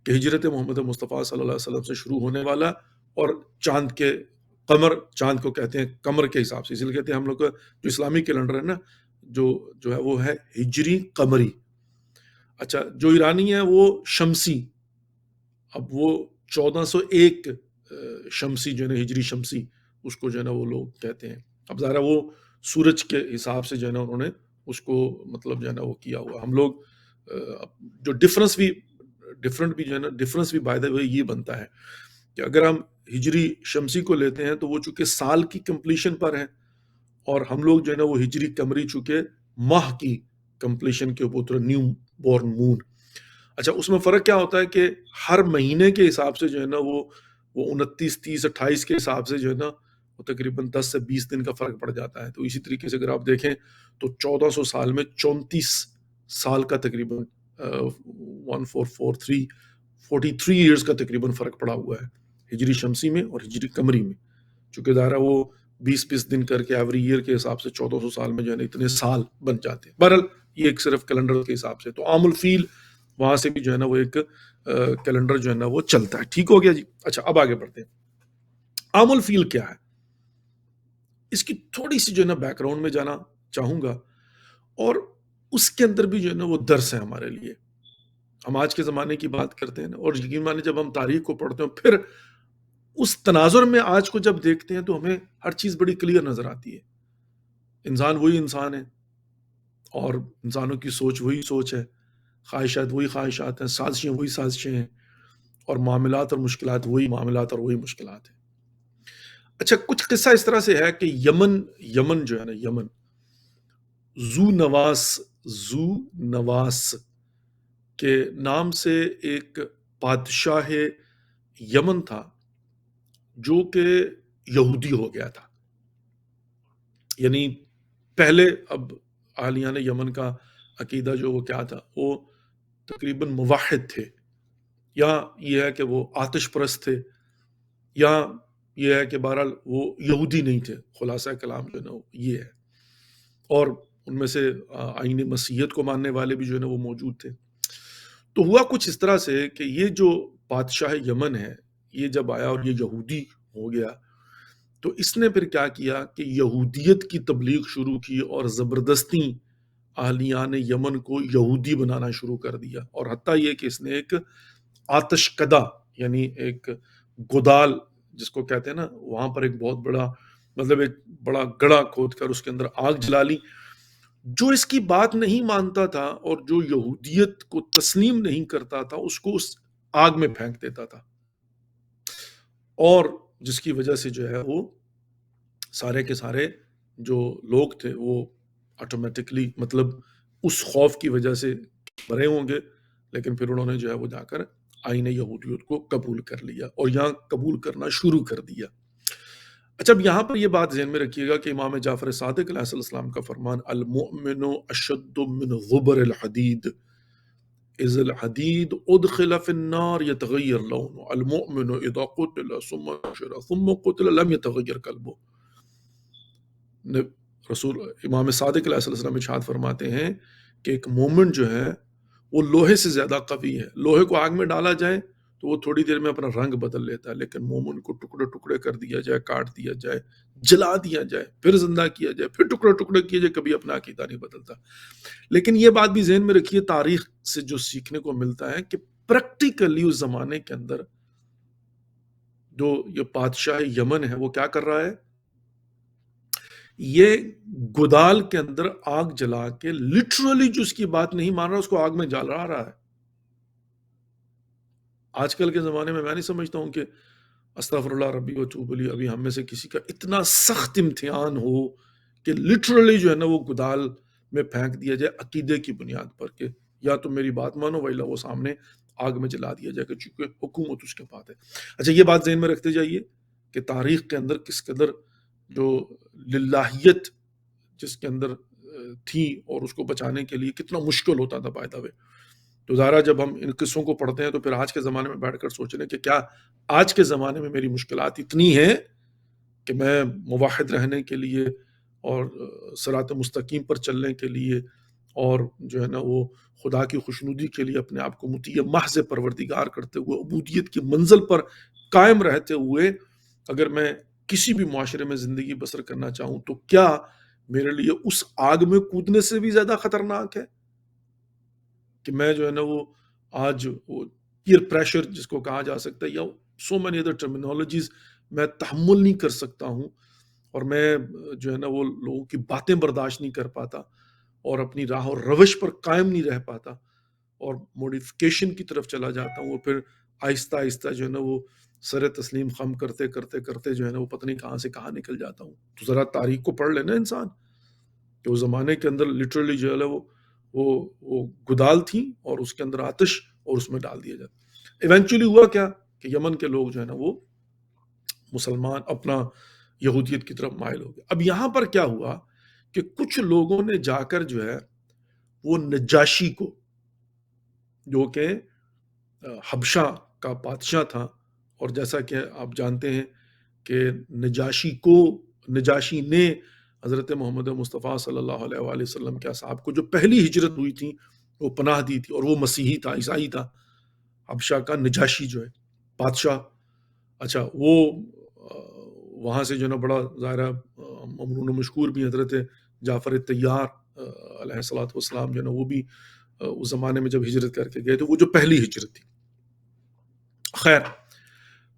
کہ ہجرت محمد مصطفیٰ صلی اللہ علیہ وسلم سے شروع ہونے والا، اور چاند کے قمر، چاند کو کہتے ہیں قمر کے حساب سے، اس لیے کہتے ہیں ہم لوگ کا جو اسلامی کیلنڈر ہے نا جو ہے وہ ہے ہجری قمری. اچھا، جو ایرانی ہے وہ شمسی. اب وہ 1401 شمسی جو ہے نا ہجری شمسی اس کو جو ہے نا وہ لوگ کہتے ہیں. اب ظاہر ہے وہ سورج کے حساب سے جو ہے نا انہوں نے اس کو مطلب جو ہے نا وہ کیا ہوا. ہم لوگ جو ڈفرنٹ بھی جو ہے نا ڈفرنس بھی بائی دا وے یہ بنتا ہے کہ اگر ہم ہجری شمسی کو لیتے ہیں تو وہ چونکہ سال کی کمپلیشن پر ہے اور ہم لوگ جو ہے نا وہ ہجری قمری چونکہ ماہ کی کمپلیشن کے اوپر نیو بورن مون. اچھا اس میں فرق کیا ہوتا ہے کہ ہر مہینے کے حساب سے جو ہے نا وہ 29 30 28 کے حساب سے جو ہے نا وہ تقریباً 10 سے 20 دن کا فرق پڑ جاتا ہے. تو اسی طریقے سے اگر آپ دیکھیں تو 1400 سال میں 34 سال کا تقریباً 1443 43 ایئرز کا تقریباً فرق پڑا ہوا ہے ہجری شمسی میں اور ہجری قمری میں. چونکہ ظاہر وہ 20 دن کر کے ایوری ایئر کے حساب سے 1400 سال میں جو ہے نا اتنے سال بن جاتے ہیں. بہرحال یہ ایک صرف کیلنڈر کے حساب سے. تو عام الفیل وہاں سے بھی جو ہے نا وہ ایک کیلنڈر جو ہے نا وہ چلتا ہے. ٹھیک ہو گیا جی. اچھا اب آگے بڑھتے ہیں. عام الفیل کیا ہے اس کی تھوڑی سی جو ہے نا بیک گراؤنڈ میں جانا چاہوں گا اور اس کے اندر بھی جو ہے نا وہ درس ہے ہمارے لیے. ہم آج کے زمانے کی بات کرتے ہیں اور یقین مانے جب ہم تاریخ کو پڑھتے ہیں پھر اس تناظر میں آج کو جب دیکھتے ہیں تو ہمیں ہر چیز بڑی کلیئر نظر آتی ہے. انسان وہی انسان ہے اور انسانوں کی سوچ وہی سوچ ہے, خواہشات وہی خواہشات ہیں, سازشیں وہی سازشیں ہیں اور معاملات اور مشکلات وہی معاملات اور وہی مشکلات ہیں. اچھا کچھ قصہ اس طرح سے ہے کہ یمن جو ہے نا یمن زو نواس کے نام سے ایک بادشاہ یمن تھا جو کہ یہودی ہو گیا تھا. یعنی پہلے اب اہلیان یمن کا عقیدہ جو وہ کیا تھا وہ تقریباً موحد تھے یا یہ ہے کہ وہ آتش پرست تھے یا یہ ہے کہ بہرحال وہ یہودی نہیں تھے. خلاصہ کلام جو ہے نا یہ ہے. اور ان میں سے آئین مسیحیت کو ماننے والے بھی جو ہے نا وہ موجود تھے. تو ہوا کچھ اس طرح سے کہ یہ جو بادشاہ یمن ہے یہ جب آیا اور یہ یہودی ہو گیا تو اس نے پھر کیا کیا کہ یہودیت کی تبلیغ شروع کی اور زبردستی اہلیان یمن کو یہودی بنانا شروع کر دیا. اور حتیٰ یہ کہ اس نے ایک آتش کدہ یعنی ایک گودال جس کو کہتے ہیں نا وہاں پر ایک بہت بڑا مطلب ایک بڑا گڑھا کھود کر اس کے اندر آگ جلا لی. جو اس کی بات نہیں مانتا تھا اور جو یہودیت کو تسلیم نہیں کرتا تھا اس کو اس آگ میں پھینک دیتا تھا اور جس کی وجہ سے جو ہے وہ سارے کے سارے جو لوگ تھے وہ آٹومیٹکلی مطلب اس خوف کی وجہ سے مرے ہوں گے لیکن پھر انہوں نے جو ہے وہ جا کر آئین یہودیت کو قبول کر لیا اور یہاں قبول کرنا شروع کر دیا. اچھا اب یہاں پر یہ بات ذہن میں رکھیے گا کہ امام جعفر صادق علیہ السلام کا فرمان المؤمن اشد من غبر الحدید اذا الحدید ادخل في النار يتغير لونه المؤمن اذا قتل ثم نشر ثم قتل لم يتغير قلبه. رسول امام صادق علیہ السلام ارشاد فرماتے ہیں کہ ایک مومن جو ہے وہ لوہے سے زیادہ قوی ہے. لوہے کو آگ میں ڈالا جائے تو وہ تھوڑی دیر میں اپنا رنگ بدل لیتا ہے لیکن مومن کو ٹکڑے ٹکڑے کر دیا جائے, کاٹ دیا جائے, جلا دیا جائے, پھر زندہ کیا جائے, پھر ٹکڑے ٹکڑے کیے جائے, کبھی اپنا عقیدہ نہیں بدلتا. لیکن یہ بات بھی ذہن میں رکھیے تاریخ سے جو سیکھنے کو ملتا ہے کہ پریکٹیکلی اس زمانے کے اندر جو یہ بادشاہ یمن ہے وہ کیا کر رہا ہے, یہ گودال کے اندر آگ جلا کے لٹرلی جو اس کی بات نہیں مان رہا اس کو آگ میں جلا رہا ہے. آج کل کے زمانے میں نہیں سمجھتا ہوں کہ استغفر اللہ ربی و توب الیہ ابھی ہم میں سے کسی کا اتنا سخت امتحان ہو کہ لٹرلی جو ہے نا وہ گودال میں پھینک دیا جائے عقیدے کی بنیاد پر کہ یا تو میری بات مانو ویلا وہ سامنے آگ میں جلا دیا جائے کہ چونکہ حکومت اس کے پاس ہے. اچھا یہ بات ذہن میں رکھتے جائیے کہ تاریخ کے اندر کس قدر جو للہیت جس کے اندر تھی اور اس کو بچانے کے لیے کتنا مشکل ہوتا تھا بائی دا وے. تو ظاہرہ جب ہم ان قصوں کو پڑھتے ہیں تو پھر آج کے زمانے میں بیٹھ کر سوچ رہے ہیں کہ کیا آج کے زمانے میں میری مشکلات اتنی ہیں کہ میں موحد رہنے کے لیے اور صراط مستقیم پر چلنے کے لیے اور جو ہے نا وہ خدا کی خوشنودی کے لیے اپنے آپ کو مطیع محض پروردگار کرتے ہوئے عبودیت کی منزل پر قائم رہتے ہوئے اگر میں کسی بھی معاشرے میں زندگی بسر کرنا چاہوں تو کیا میرے لیے اس آگ میں کودنے سے بھی زیادہ خطرناک ہے کہ میں جو ہے نا وہ آج وہ پیئر پریشر جس کو کہا جا سکتا ہے، یا سو مینی ادر ٹرمینالوجیز میں تحمل نہیں کر سکتا ہوں، اور میں جو ہے نا وہ لوگوں کی باتیں برداشت نہیں کر پاتا، اور اپنی راہ اور روش پر قائم نہیں رہ پاتا، اور موڈیفیکیشن کی طرف چلا جاتا ہوں، اور پھر آہستہ آہستہ جو ہے نا وہ سر تسلیم خم کرتے کرتے کرتے جو ہے نا وہ پتہ نہیں کہاں سے کہاں نکل جاتا ہوں۔ تو ذرا تاریخ کو پڑھ لینا انسان، کہ اس زمانے کے اندر لٹرلی جو ہے وہ گدال تھی، اور اس کے اندر آتش، اور اس میں ڈال دیا جاتا۔ ایونچولی ہوا کیا کہ یمن کے لوگ جو ہے نا وہ مسلمان اپنا یہودیت کی طرف مائل ہو گئے۔ اب یہاں پر کیا ہوا کہ کچھ لوگوں نے جا کر جو ہے وہ نجاشی کو، جو کہ حبشہ کا بادشاہ تھا، اور جیسا کہ آپ جانتے ہیں کہ نجاشی نے حضرت محمد مصطفیٰ صلی اللہ علیہ وآلہ وسلم کے اصحاب کو جو پہلی ہجرت ہوئی تھی وہ پناہ دی تھی، اور وہ مسیحی تھا، عیسائی تھا، حبشہ کا نجاشی جو ہے بادشاہ۔ اچھا، وہ وہاں سے جو ہے نا بڑا ظاہرہ ممنون و مشکور بھی حضرت جعفر طیار علیہ الصلوۃ والسلام جو ہے نا وہ بھی اس زمانے میں جب ہجرت کر کے گئے تو وہ جو پہلی ہجرت تھی۔ خیر،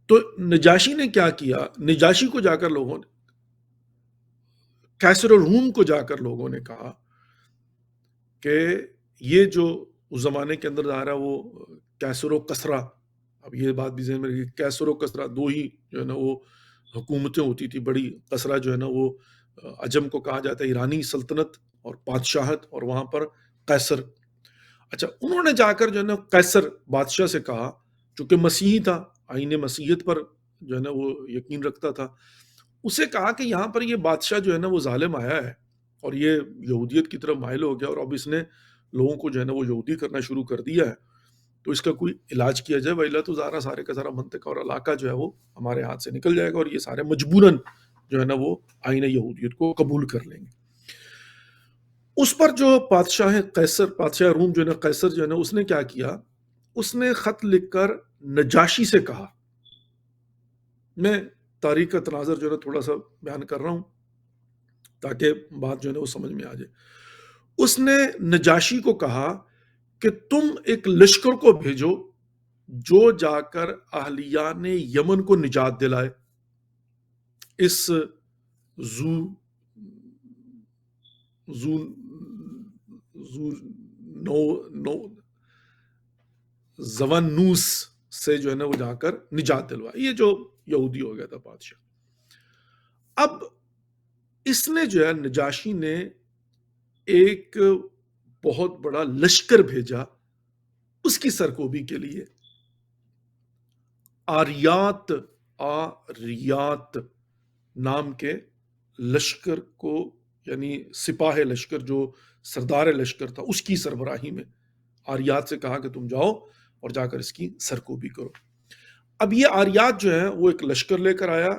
تو نجاشی نے کیا کیا، نجاشی کو جا کر لوگوں نے، کیسر و روم کو جا کر لوگوں نے کہا کہ یہ جو اس زمانے کے اندر ظاہرہ وہ کیسر و کسرا، اب یہ بات بھی ذہن میں رکھیے، کیسر و کسرا دو ہی جو ہے نا وہ حکومتیں ہوتی تھی بڑی۔ کسرا جو ہے نا وہ عجم کو کہا جاتا ہے، ایرانی سلطنت اور بادشاہت، اور وہاں پر قیصر۔ اچھا، انہوں نے جا کر جو ہے نا قیصر بادشاہ سے کہا، چونکہ مسیحی تھا، آئین مسیحیت پر جو ہے نا وہ یقین رکھتا تھا، اسے کہا کہ یہاں پر یہ بادشاہ جو ہے نا وہ ظالم آیا ہے، اور یہ یہودیت کی طرف مائل ہو گیا، اور اب اس نے لوگوں کو جو ہے نا وہ یہودی کرنا شروع کر دیا ہے، تو اس کا کوئی علاج کیا جائے، وإلا تو سارے کا سارا منطقہ اور علاقہ جو ہے وہ ہمارے ہاتھ سے نکل جائے گا، اور یہ سارے مجبوراً جو ہے نا وہ آئین یہودیت کو قبول کر لیں گے۔ اس پر جو بادشاہ قیصر، بادشاہ روم جو ہے نا قیصر جو ہے نا، اس نے کیا کیا، اس نے خط لکھ کر نجاشی سے کہا، میں تاریخ کا تناظر جو ہے نا تھوڑا سا بیان کر رہا ہوں تاکہ بات جو ہے نا وہ سمجھ میں آ جائے۔ اس نے نجاشی کو کہا کہ تم ایک لشکر کو بھیجو جو جا کر اہلیان یمن کو نجات دلائے، اس زو زو زو نو نو زوانوس سے جو ہے نا وہ جا کر نجات دلوائے، یہ جو یہودی ہو گیا تھا بادشاہ۔ اب اس نے جو ہے نجاشی نے ایک بہت بڑا لشکر بھیجا اس کی سرکوبی کے لیے۔ آریات نام کے لشکر کو، یعنی سپاہ لشکر جو سردار لشکر تھا اس کی سربراہی میں آریات سے کہا کہ تم جاؤ اور جا کر اس کی سرکوبی کرو۔ اب یہ آریات جو ہے وہ ایک لشکر لے کر آیا،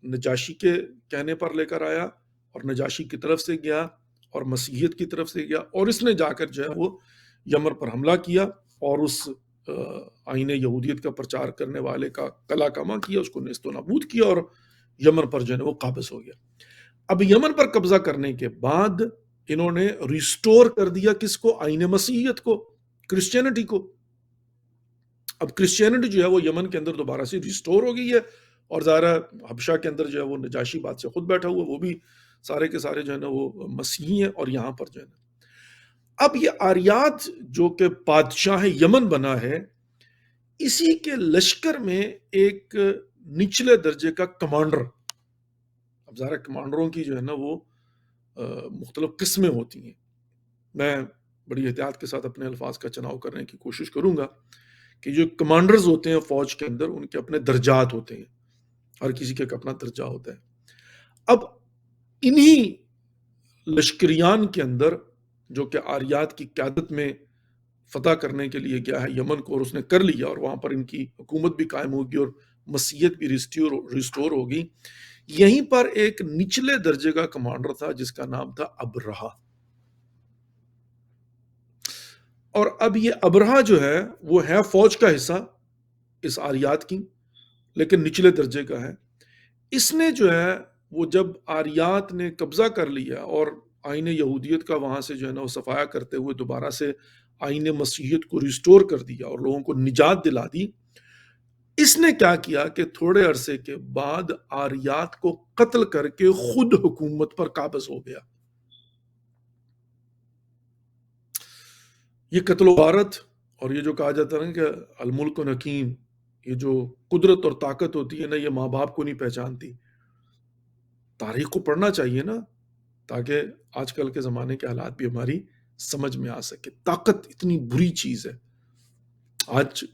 نجاشی کے کہنے پر لے کر آیا، اور نجاشی کی طرف سے گیا اور مسیحیت کی طرف سے گیا، اور اس نے جا کر جو ہے وہ یمن پر حملہ کیا، اور اس آئین یہودیت کا پرچار کرنے والے کا کلا کما کیا، اس کو نیست و نابود کیا، اور یمن پر جو ہے وہ قابض ہو گیا۔ اب یمن پر قبضہ کرنے کے بعد انہوں نے ریسٹور کر دیا کس کو، آئین مسیحیت کو، کرسچینٹی کو۔ اب کرسچینٹی جو ہے وہ یمن کے اندر دوبارہ سے ریسٹور ہو گئی ہے، اور ظاہرہ حبشہ کے اندر جو ہے وہ نجاشی بادشاہ خود بیٹھا ہوا، وہ بھی سارے کے سارے جو ہے نا وہ مسیحی ہیں، اور یہاں پر جو ہے نا اب یہ آریات جو کہ بادشاہ یمن بنا ہے، اسی کے لشکر میں ایک نچلے درجے کا کمانڈر، اب ظاہر کمانڈروں کی جو ہے نا وہ مختلف قسمیں ہوتی ہیں، میں بڑی احتیاط کے ساتھ اپنے الفاظ کا چناؤ کرنے کی کوشش کروں گا کہ جو کمانڈرز ہوتے ہیں فوج کے اندر، ان کے اپنے درجات ہوتے ہیں، ہر کسی کا اپنا درجہ ہوتا ہے۔ اب انہی لشکریان کے اندر جو کہ آریات کی قیادت میں فتح کرنے کے لیے گیا ہے یمن کو، اور اس نے کر لیا، اور وہاں پر ان کی حکومت بھی قائم ہوگی اور مسیحیت بھی ریسٹور ہوگی، یہیں پر ایک نچلے درجے کا کمانڈر تھا جس کا نام تھا ابرہہ۔ اور اب یہ ابرہہ جو ہے وہ ہے فوج کا حصہ اس آریات کی، لیکن نچلے درجے کا ہے۔ اس نے جو ہے وہ جب آریات نے قبضہ کر لیا اور آئین یہودیت کا وہاں سے جو ہے نا وہ صفایا کرتے ہوئے دوبارہ سے آئین مسیحیت کو ریسٹور کر دیا اور لوگوں کو نجات دلا دی، اس نے کیا کیا کہ تھوڑے عرصے کے بعد آریات کو قتل کر کے خود حکومت پر قابض ہو گیا۔ یہ قتل و غارت اور یہ جو کہا جاتا ہے کہ الملک و نکیم، یہ جو قدرت اور طاقت ہوتی ہے نا، یہ ماں باپ کو نہیں پہچانتی۔ تاریخ کو پڑھنا چاہیے نا، تاکہ آج کل کے زمانے کے حالات بھی ہماری سمجھ میں آ سکے۔ طاقت اتنی بری چیز ہے، آج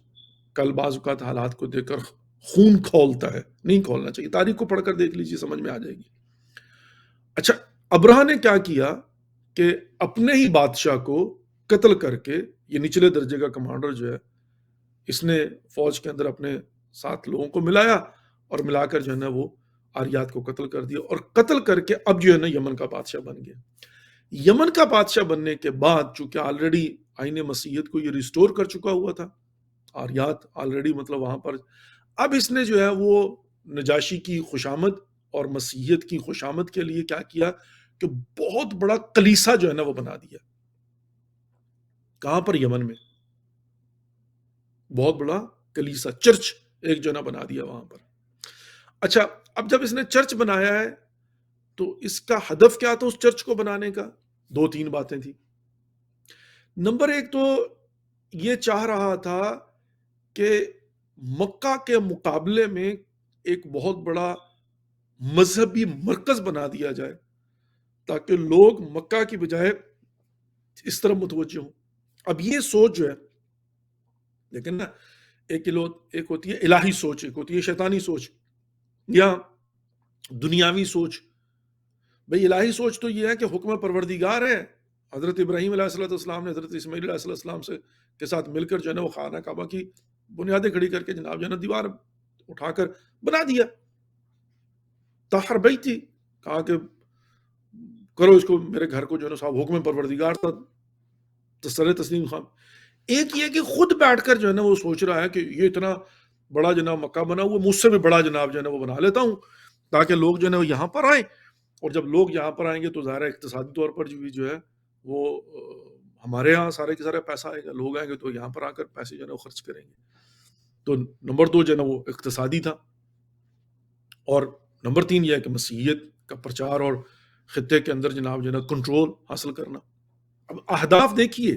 کل بعض اوقات حالات کو دیکھ کر خون کھولتا ہے، نہیں کھولنا چاہیے۔ تاریخ کو پڑھ کر دیکھ لیجیے، سمجھ میں آ جائے گی۔ اچھا، ابرہہ نے کیا کیا کہ اپنے ہی بادشاہ کو قتل کر کے، یہ نچلے درجے کا کمانڈر جو ہے، اس نے فوج کے اندر اپنے ساتھ لوگوں کو ملایا اور ملا کر جو ہے نا وہ آریات کو قتل کر دیا، اور قتل کر کے اب جو ہے نا یمن کا بادشاہ بن گیا۔ یمن کا بادشاہ بننے کے بعد چونکہ آلریڈی آئین مسیحیت کو یہ ریسٹور کر چکا ہوا تھا، آریات آلریڈی مطلب وہاں پر، اب اس نے جو ہے وہ نجاشی کی خوشامد اور مسیحیت کی خوشامد کے لیے کیا کیا کہ بہت بڑا کلیسا جو ہے نا وہ بنا دیا۔ کہاں پر؟ یمن میں بہت بڑا کلیسا، چرچ ایک جو ہے نا بنا دیا وہاں پر۔ اچھا، اب جب اس نے چرچ بنایا ہے تو اس کا ہدف کیا تھا اس چرچ کو بنانے کا؟ دو تین باتیں تھی۔ نمبر ایک تو یہ چاہ رہا تھا کہ مکہ کے مقابلے میں ایک بہت بڑا مذہبی مرکز بنا دیا جائے تاکہ لوگ مکہ کی بجائے اس طرف متوجہ ہوں۔ اب یہ سوچ جو ہے، لیکن نا ایک ہوتی ہے الہی سوچ، ایک ہوتی ہے شیطانی سوچ یا دنیاوی سوچ۔ بھئی الہی سوچ تو یہ ہے کہ حکم پروردگار ہے، حضرت ابراہیم علیہ السلام نے حضرت اسماعیل علیہ السلام کے ساتھ مل کر جو ہے نا وہ خانہ کعبہ کی بنیادیں کھڑی کر کے جناب جو ہے نا دیوار اٹھا کر بنا دیا۔ طاہر بیتی، کہا کہ کرو اس کو، میرے گھر کو جو ہے نا صاحب حکم پروردگار تھا سر تسلیم خان۔ ایک یہ کہ خود بیٹھ کر جو ہے نا وہ سوچ رہا ہے کہ یہ اتنا بڑا جناب مکہ بنا ہوا، مجھ سے بھی بڑا جناب جو ہے نا وہ بنا لیتا ہوں تاکہ لوگ جو ہے نا یہاں پر آئیں، اور جب لوگ یہاں پر آئیں گے تو ظاہر اقتصادی طور پر جو ہے وہ ہمارے ہاں سارے کے سارے پیسہ آئے گا، لوگ آئیں گے تو یہاں پر آ کر پیسے جو ہے نا وہ خرچ کریں گے۔ تو نمبر دو جو ہے نا وہ اقتصادی تھا، اور نمبر تین یہ ہے کہ مسیحیت کا پرچار اور خطے کے اندر جناب جو ہے نا کنٹرول حاصل کرنا۔ اب اہداف دیکھیے،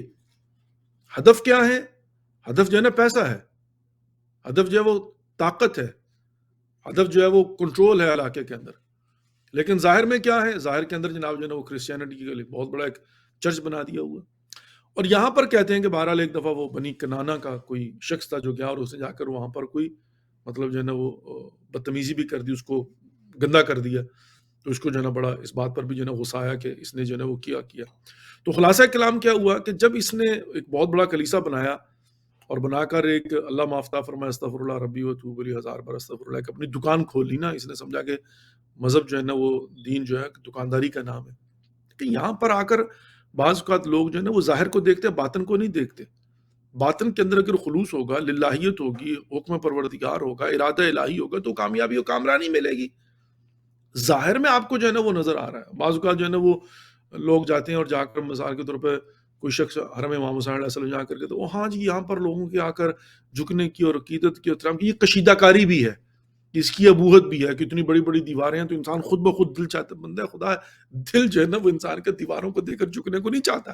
ہدف کیا ہے؟ ہدف جو ہے نا پیسہ ہے، ہدف جو ہے وہ طاقت ہے، ہدف جو ہے وہ کنٹرول ہے علاقے کے اندر۔ لیکن ظاہر میں کیا ہے؟ ظاہر کے اندر جناب جو ہے نا وہ کرسچینٹی کے لیے بہت بڑا ایک چرچ بنا دیا ہوا۔ اور یہاں پر کہتے ہیں کہ بہرحال ایک دفعہ وہ بنی کنانا کا کوئی شخص تھا جو گیا اور اس نے جا کر وہاں پر کوئی مطلب جو ہے نا وہ بدتمیزی بھی کر دی، اس کو گندا کر دیا، تو اس کو جو ہے نا بڑا اس بات پر بھی جو ہے نا غصہ آیا کہ اس نے جو ہے نا وہ کیا۔ تو خلاصہ کلام کیا ہوا کہ جب اس نے ایک بہت بڑا کلیسا بنایا اور بنا کر ایک اللہ معاف فرمائے استغفر اللہ ربی و توب الیہ 1000 بار استغفر اللہ، اپنی دکان کھولی نا، اس نے سمجھا کہ مذہب جو ہے نا وہ دین جو ہے دکانداری کا نام ہے۔ کہ یہاں پر آ کر بعض اوقات لوگ جو ہے نا وہ ظاہر کو دیکھتے ہیں، باطن کو نہیں دیکھتے۔ باطن کے اندر اگر خلوص ہوگا، للہیت ہوگی، حکم پروردگار ہوگا، ارادہ الہی ہوگا تو کامیابی و کامرانی ملے گی۔ ظاہر میں آپ کو جو ہے نا وہ نظر آ رہا ہے، بعض اوقات جو ہے نا وہ لوگ جاتے ہیں اور جا کر مثال کے طور پہ کوئی شخص حرم امام حسین علیہ السلام جا کر کے تو ہاں جی یہاں پر لوگوں کے آ کر جھکنے کی اور عقیدت کی احترام کی یہ کشیدہ کاری بھی ہے، اس کی ابوہت بھی ہے کہ اتنی بڑی بڑی دیواریں ہیں تو انسان خود بخود دل چاہتا، بندہ خدا دل جو ہے نا وہ انسان کے دیواروں کو دیکھ کر جھکنے کو نہیں چاہتا۔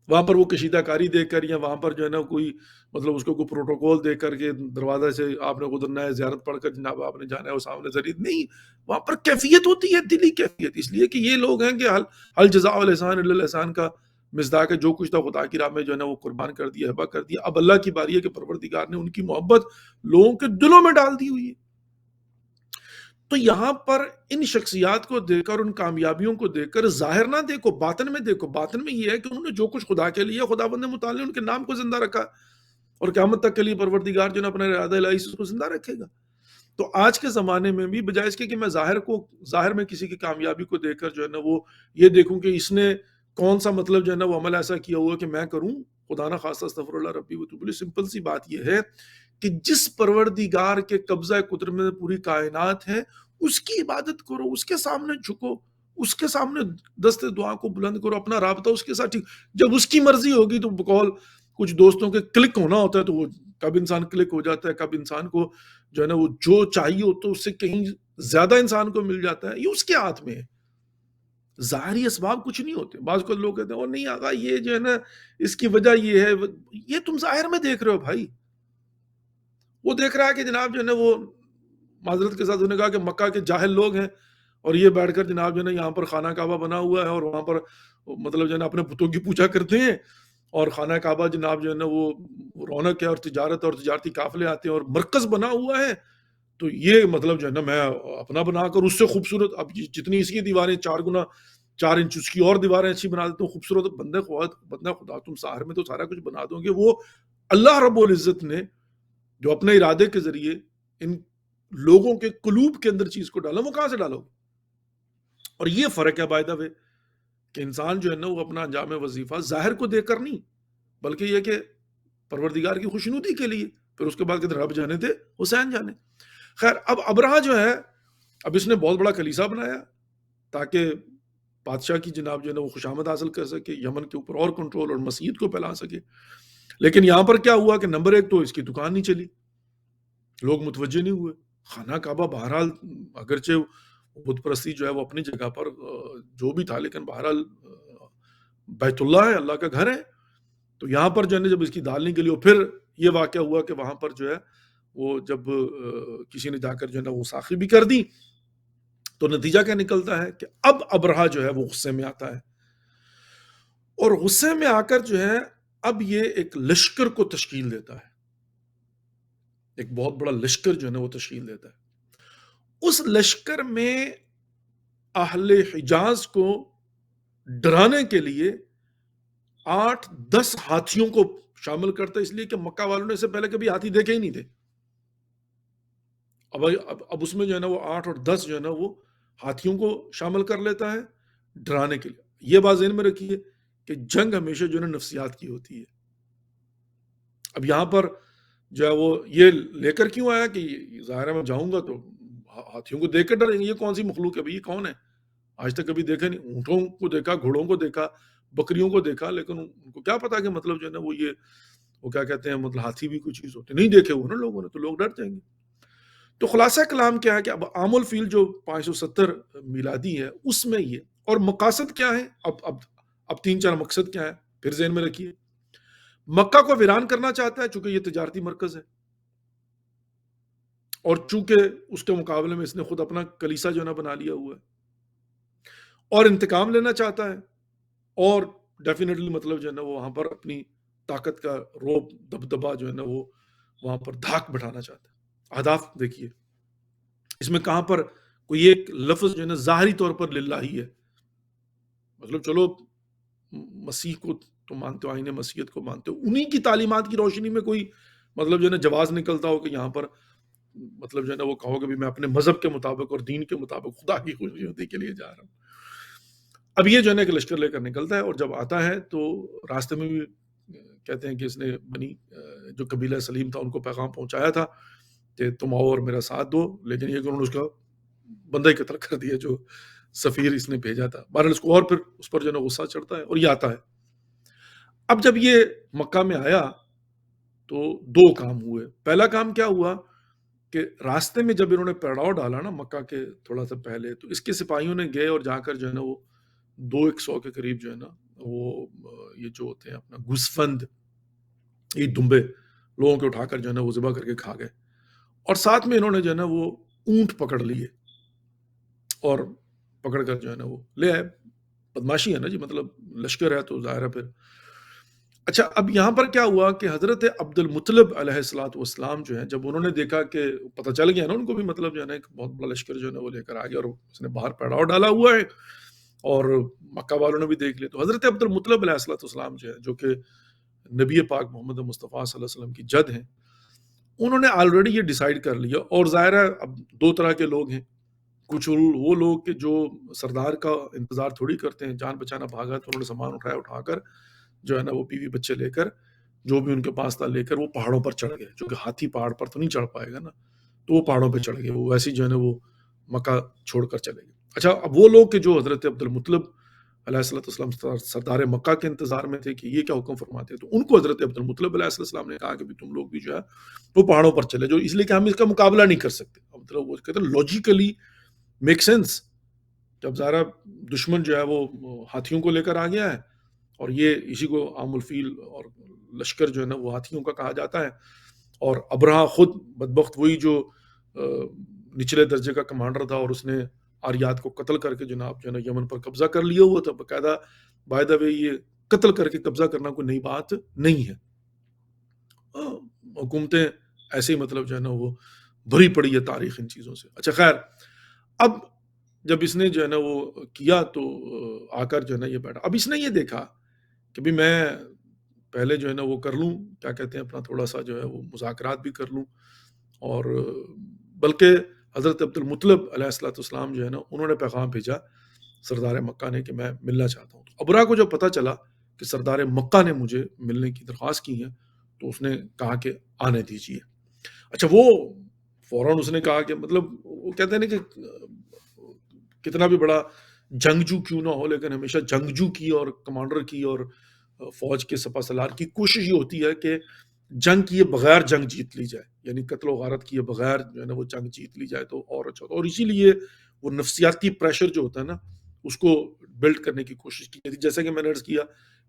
وہاں پر وہ کشیدہ کاری دیکھ کر یا وہاں پر جو ہے نا کوئی مطلب اس کو کوئی پروٹوکول دیکھ کر کے دروازہ سے آپ نے گزرنا ہے، زیارت پڑھ کر جناب آپ نے جانا ہے، وہ سامنے ضرور نہیں، وہاں پر کیفیت ہوتی ہے، دلی کیفیت، اس لیے کہ یہ لوگ ہیں کہ حل جزاء الاحسان الا الاحسان کا مصداق ہے، جو کچھ تھا خدا کی راہ میں جو ہے نا وہ قربان کر دیا، ہبہ کر دیا۔ اب اللہ کی باری ہے کہ پروردگار نے ان کی محبت لوگوں کے دلوں میں ڈال دی ہوئی ہے۔ تو یہاں پر ان شخصیات کو دیکھ کر، ان کامیابیوں کو دیکھ کر ظاہر نہ دیکھو، باطن میں دیکھو۔ باطن میں یہ ہے کہ انہوں نے جو کچھ خدا کے لیے، خداوند متعال نے ان کے نام کو زندہ رکھا، اور قیامت تک کے لیے پروردگار جو ہے اپنے ارادہ الہی سے اس کو زندہ رکھے گا۔ تو آج کے زمانے میں بھی بجائے اس کے کہ میں ظاہر میں کسی کی کامیابی کو دیکھ کر جو ہے نا وہ یہ دیکھوں کہ اس نے کون سا مطلب جو ہے نا وہ عمل ایسا کیا ہوا کہ میں کروں، خدا نہ خواستہ استغفر اللہ ربی و توب الیہ۔ سمپل سی بات یہ ہے کہ جس پروردگار کے قبضہ قدرت میں پوری کائنات ہے، اس کی عبادت کرو، اس کے سامنے جھکو، اس کے سامنے دست دعا کو بلند کرو، اپنا رابطہ اس کے ساتھ ٹھیک. جب اس کی مرضی ہوگی تو بقول کچھ دوستوں کے کلک ہونا ہوتا ہے، تو وہ کب انسان کلک ہو جاتا ہے، کب انسان کو جو ہے نا وہ جو چاہیے ہوتا ہے اس سے کہیں زیادہ انسان کو مل جاتا ہے. یہ اس کے ہاتھ میں ہے. ظاہری اسباب کچھ نہیں ہوتے. بعض کو لوگ کہتے ہیں اور نہیں آقا یہ جو ہے نا اس کی وجہ یہ ہے، یہ تم ظاہر میں دیکھ رہے ہو بھائی. وہ دیکھ رہا ہے کہ جناب جو ہے نا وہ معذرت کے ساتھ انہوں نے کہا کہ مکہ کے جاہل لوگ ہیں اور یہ بیٹھ کر جناب جو ہے نا یہاں پر خانہ کعبہ بنا ہوا ہے اور وہاں پر مطلب جو ہے نا اپنے بتوں کی پوجا کرتے ہیں، اور خانہ کعبہ جناب جو ہے نا وہ رونق ہے اور تجارت اور تجارتی قافلے آتے ہیں اور مرکز بنا ہوا ہے. تو یہ مطلب جو ہے نا میں اپنا بنا کر اس سے خوبصورت، اب جتنی اس کی دیواریں 4 انچ اس کی اور دیواریں اچھی بنا دیتا ہوں خوبصورت. بندہ خدا تم ساحر میں تو سارا کچھ بنا دو گے. وہ اللہ رب العزت نے جو اپنے ارادے کے ذریعے ان لوگوں کے قلوب کے اندر چیز کو ڈالا، وہ کہاں سے ڈالو گے؟ اور یہ فرق ہے بائی دا وے کہ انسان جو ہے نا وہ اپنا انجام وظیفہ ظاہر کو دیکھ کر نہیں، بلکہ یہ کہ پروردگار کی خوشنودی کے لیے. پھر اس کے بعد کہتے رب جانے تھے حسین جانے. خیر اب ابرہہ جو ہے اب اس نے بہت بڑا کلیسا بنایا تاکہ بادشاہ کی جناب جو ہے نا وہ خوشامد حاصل کر سکے، یمن کے اوپر اور کنٹرول اور مسیحیت کو پھیلا سکے. لیکن یہاں پر کیا ہوا کہ نمبر 1 تو اس کی دکان نہیں چلی، لوگ متوجہ نہیں ہوئے. خانہ کعبہ بہرحال اگرچہ بت پرستی جو ہے وہ اپنی جگہ پر جو بھی تھا، لیکن بہرحال بیت اللہ ہے، اللہ کا گھر ہے. تو یہاں پر جو ہے نا جب اس کی دال نہیں گلی، اور پھر یہ واقعہ ہوا کہ وہاں پر جو ہے وہ جب کسی نے جا کر جو ہے نا وہ ساخی بھی کر دی، تو نتیجہ کیا نکلتا ہے کہ اب ابرہہ جو ہے وہ غصے میں آتا ہے، اور غصے میں آ کر جو ہے اب یہ ایک لشکر کو تشکیل دیتا ہے. ایک بہت بڑا لشکر جو ہے نا وہ تشکیل دیتا ہے. اس لشکر میں اہل حجاز کو ڈرانے کے لیے 8-10 ہاتھیوں کو شامل کرتا ہے، اس لیے کہ مکہ والوں نے اس سے پہلے کبھی ہاتھی دیکھے ہی نہیں تھے. اب اس میں جو ہے نا وہ 8 اور 10 جو ہے نا وہ ہاتھیوں کو شامل کر لیتا ہے ڈرانے کے لیے. یہ بات ذہن میں رکھیے کہ جنگ ہمیشہ جو ہے نا نفسیات کی ہوتی ہے. اب یہاں پر جو ہے وہ یہ لے کر کیوں آیا کہ ظاہر ہے میں جاؤں گا تو ہاتھیوں کو دیکھ کر ڈریں گے. یہ کون سی مخلوق ہے بھائی، یہ کون ہے؟ آج تک کبھی دیکھا نہیں. اونٹوں کو دیکھا، گھوڑوں کو دیکھا، بکریوں کو دیکھا، لیکن ان کو کیا پتا کہ مطلب جو ہے نا وہ کیا کہتے ہیں مطلب ہاتھی بھی کوئی چیز ہوتی نہیں دیکھے ہوئے نا لوگوں نے، تو لوگ ڈر جائیں گے. تو خلاصہ کلام کیا ہے کہ اب عام الفیل جو 570 میلادی ہے اس میں یہ، اور مقاصد کیا ہے؟ اب 3-4 مقصد کیا ہے پھر ذہن میں رکھیے. مکہ کو ویران کرنا چاہتا ہے چونکہ یہ تجارتی مرکز ہے، اور چونکہ اس کے مقابلے میں اس نے خود اپنا کلیسا جو ہے نا بنا لیا ہوا ہے، اور انتقام لینا چاہتا ہے، اور ڈیفینیٹلی مطلب جو ہے نا وہ وہاں پر اپنی طاقت کا روب دبدبا جو ہے نا وہ وہاں پر دھاک بٹھانا چاہتا ہے. اہداف دیکھیے اس میں کہاں پر کوئی ایک لفظ جو ہے نا ظاہری طور پر للہ ہی ہے. مطلب چلو مسیح کو تو مانتے ہو، آئین مسیحیت کو مانتے ہو، انہی کی تعلیمات کی روشنی میں کوئی مطلب جو ہے نا جواز نکلتا ہو کہ یہاں پر مطلب جو ہے نا وہ کہو کہ میں اپنے مذہب کے مطابق اور دین کے مطابق خدا کی خوشنودی کے لیے جا رہا ہوں. اب یہ جو ہے نا کہ لشکر لے کر نکلتا ہے، اور جب آتا ہے تو راستے میں بھی کہتے ہیں کہ اس نے بنی جو قبیلہ سلیم تھا ان کو پیغام پہنچایا تھا کہ تم آؤ اور میرا ساتھ دو، لیکن یہ کہ انہوں نے اس کا بندہ ہی قتل کر دیا جو سفیر اس نے بھیجا تھا. بہرحال اس کو اور پھر اس پر جو ہے نا غصہ چڑھتا ہے اور یہ آتا ہے. اب جب یہ مکہ میں آیا تو 2 کام ہوئے. پہلا کام کیا ہوا کہ راستے میں جب انہوں نے پڑاؤ ڈالا نا مکہ کے تھوڑا سا پہلے، تو اس کے سپاہیوں نے گئے اور جا کر جو ہے نا وہ 200 کے قریب جو ہے نا وہ یہ جو ہوتے ہیں اپنا گوسفند، یہ دمبے لوگوں کے اٹھا کر جو ہے نا وہ ذبح کر کے کھا گئے، اور ساتھ میں انہوں نے جو ہے نا وہ اونٹ پکڑ لیے اور پکڑ کر جو ہے نا وہ لے آئے. بدماشی ہے نا جی، مطلب لشکر ہے تو ظاہر ہے پھر. اچھا اب یہاں پر کیا ہوا کہ حضرت عبد المطلب علیہ الصلوۃ والسلام جو ہے جب انہوں نے دیکھا کہ پتہ چل گیا نا ان کو بھی مطلب جو ہے نا ایک بہت بڑا لشکر جو ہے نا وہ لے کر آ گیا اور اس نے باہر پڑاؤ ڈالا ہوا ہے اور مکہ والوں نے بھی دیکھ لیا، تو حضرت عبد المطلب علیہ الصلوۃ والسلام جو ہے جو کہ نبی پاک محمد مصطفیٰ صلی اللہ علیہ وسلم کی جد ہیں، انہوں نے آلریڈی یہ ڈیسائیڈ کر لیا. اور ظاہر ہے اب 2 طرح کے لوگ ہیں، کچھ وہ لوگ کہ جو سردار کا انتظار تھوڑی کرتے ہیں، جان بچانا بھاگا تو انہوں نے سامان اٹھا کر جو ہے نا وہ بیوی بچے لے کر جو بھی ان کے پاس تھا لے کر وہ پہاڑوں پر چڑھ گئے، چونکہ ہاتھی پہاڑ پر تو نہیں چڑھ پائے گا نا، تو وہ پہاڑوں پہ چڑھ گئے، وہ ویسے جو ہے نا وہ مکہ چھوڑ کر چلے گئے. اچھا اب وہ لوگ کہ جو حضرت عبد المطلب علیہ السلام سردار مکہ کے انتظار میں تھے کہ یہ کیا حکم فرماتے ہیں، تو ان کو حضرت عبد المطلب علیہ السلام نے کہا کہ بھی تم لوگ بھی جو ہے وہ پہاڑوں پر چلے جو، اس لیے کہ ہم اس کا مقابلہ نہیں کر سکتے. مطلب وہ کہتے ہیں لاجیکلی میک سینس. جب ظاہرہ دشمن جو ہے وہ ہاتھیوں کو لے کر آ گیا ہے، اور یہ اسی کو عام الفیل اور لشکر جو ہے نا وہ ہاتھیوں کا کہا جاتا ہے، اور ابرہہ خود بدبخت وہی جو نچلے درجے کا کمانڈر تھا، اور اس نے آریات کو قتل کر کے جناب جو ہے نا یمن پر قبضہ کر لیا ہوا تھا باقاعدہ. بائی دا وے یہ قتل کر کے قبضہ کرنا کوئی نئی بات نہیں ہے. حکومتیں ایسے ہی مطلب جو ہے نا وہ بھری پڑی ہے تاریخ ان چیزوں سے. اچھا خیر، اب جب اس نے جو ہے نا وہ کیا تو آ کر جو ہے نا یہ بیٹھا. اب اس نے یہ دیکھا کہ بھی میں پہلے جو ہے نا وہ کر لوں، کیا کہتے ہیں، اپنا تھوڑا سا جو ہے وہ مذاکرات بھی کر لوں، اور بلکہ حضرت عبد المطلب علیہ السلام جو ہے نا انہوں نے پیغام بھیجا سردار مکہ نے کہ میں ملنا چاہتا ہوں. ابرا کو جب پتہ چلا کہ سردار مکہ نے مجھے ملنے کی درخواست کی ہے تو اس نے کہا کہ آنے دیجیے. اچھا وہ فوراً اس نے کہا کہ مطلب وہ کہتے ہیں نا کہ کتنا بھی بڑا جنگجو کیوں نہ ہو لیکن ہمیشہ جنگجو کی اور کمانڈر کی اور فوج کے سپہ سالار کی کوشش یہ ہوتی ہے کہ جنگ کیے بغیر جنگ جیت لی جائے، یعنی قتل و غارت کیے بغیر جو ہے نا وہ جنگ جیت لی جائے تو اور اچھا ہوتا ہے. اور اسی لیے وہ نفسیاتی پریشر جو ہوتا ہے نا اس کو بلڈ کرنے کی کوشش کی تھی. جیسا کہ میں نے عرض کیا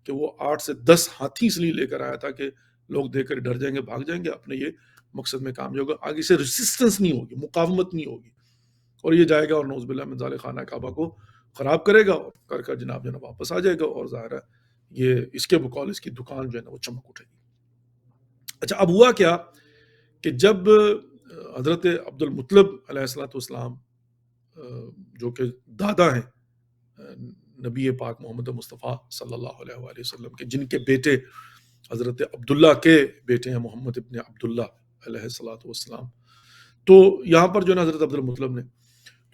کہ وہ 8 سے 10 ہاتھی اس لیے لے کر آیا تھا کہ لوگ دیکھ کر ڈر جائیں گے، بھاگ جائیں گے، اپنے یہ مقصد میں کامیاب ہوگا، آگے سے ریسسٹنس نہیں ہوگی، مقاومت نہیں ہوگی، اور یہ جائے گا اور نعوذ باللہ من ذالک خانہ کعبہ کو خراب کرے گا اور کر کر جناب جو ہے نا واپس آ جائے گا، اور ظاہر ہے یہ اس کے بقول اس کی دکان جو ہے نا وہ چمک اٹھے گی. اچھا اب ہوا کیا کہ جب حضرت عبد المطلب علیہ السلام جو کہ دادا ہیں نبی پاک محمد مصطفیٰ صلی اللہ علیہ وآلہ وسلم کے، جن کے بیٹے حضرت عبداللہ کے بیٹے ہیں محمد ابن عبداللہ علیہ السلام، تو یہاں پر جو ہے حضرت عبد المطلب نے،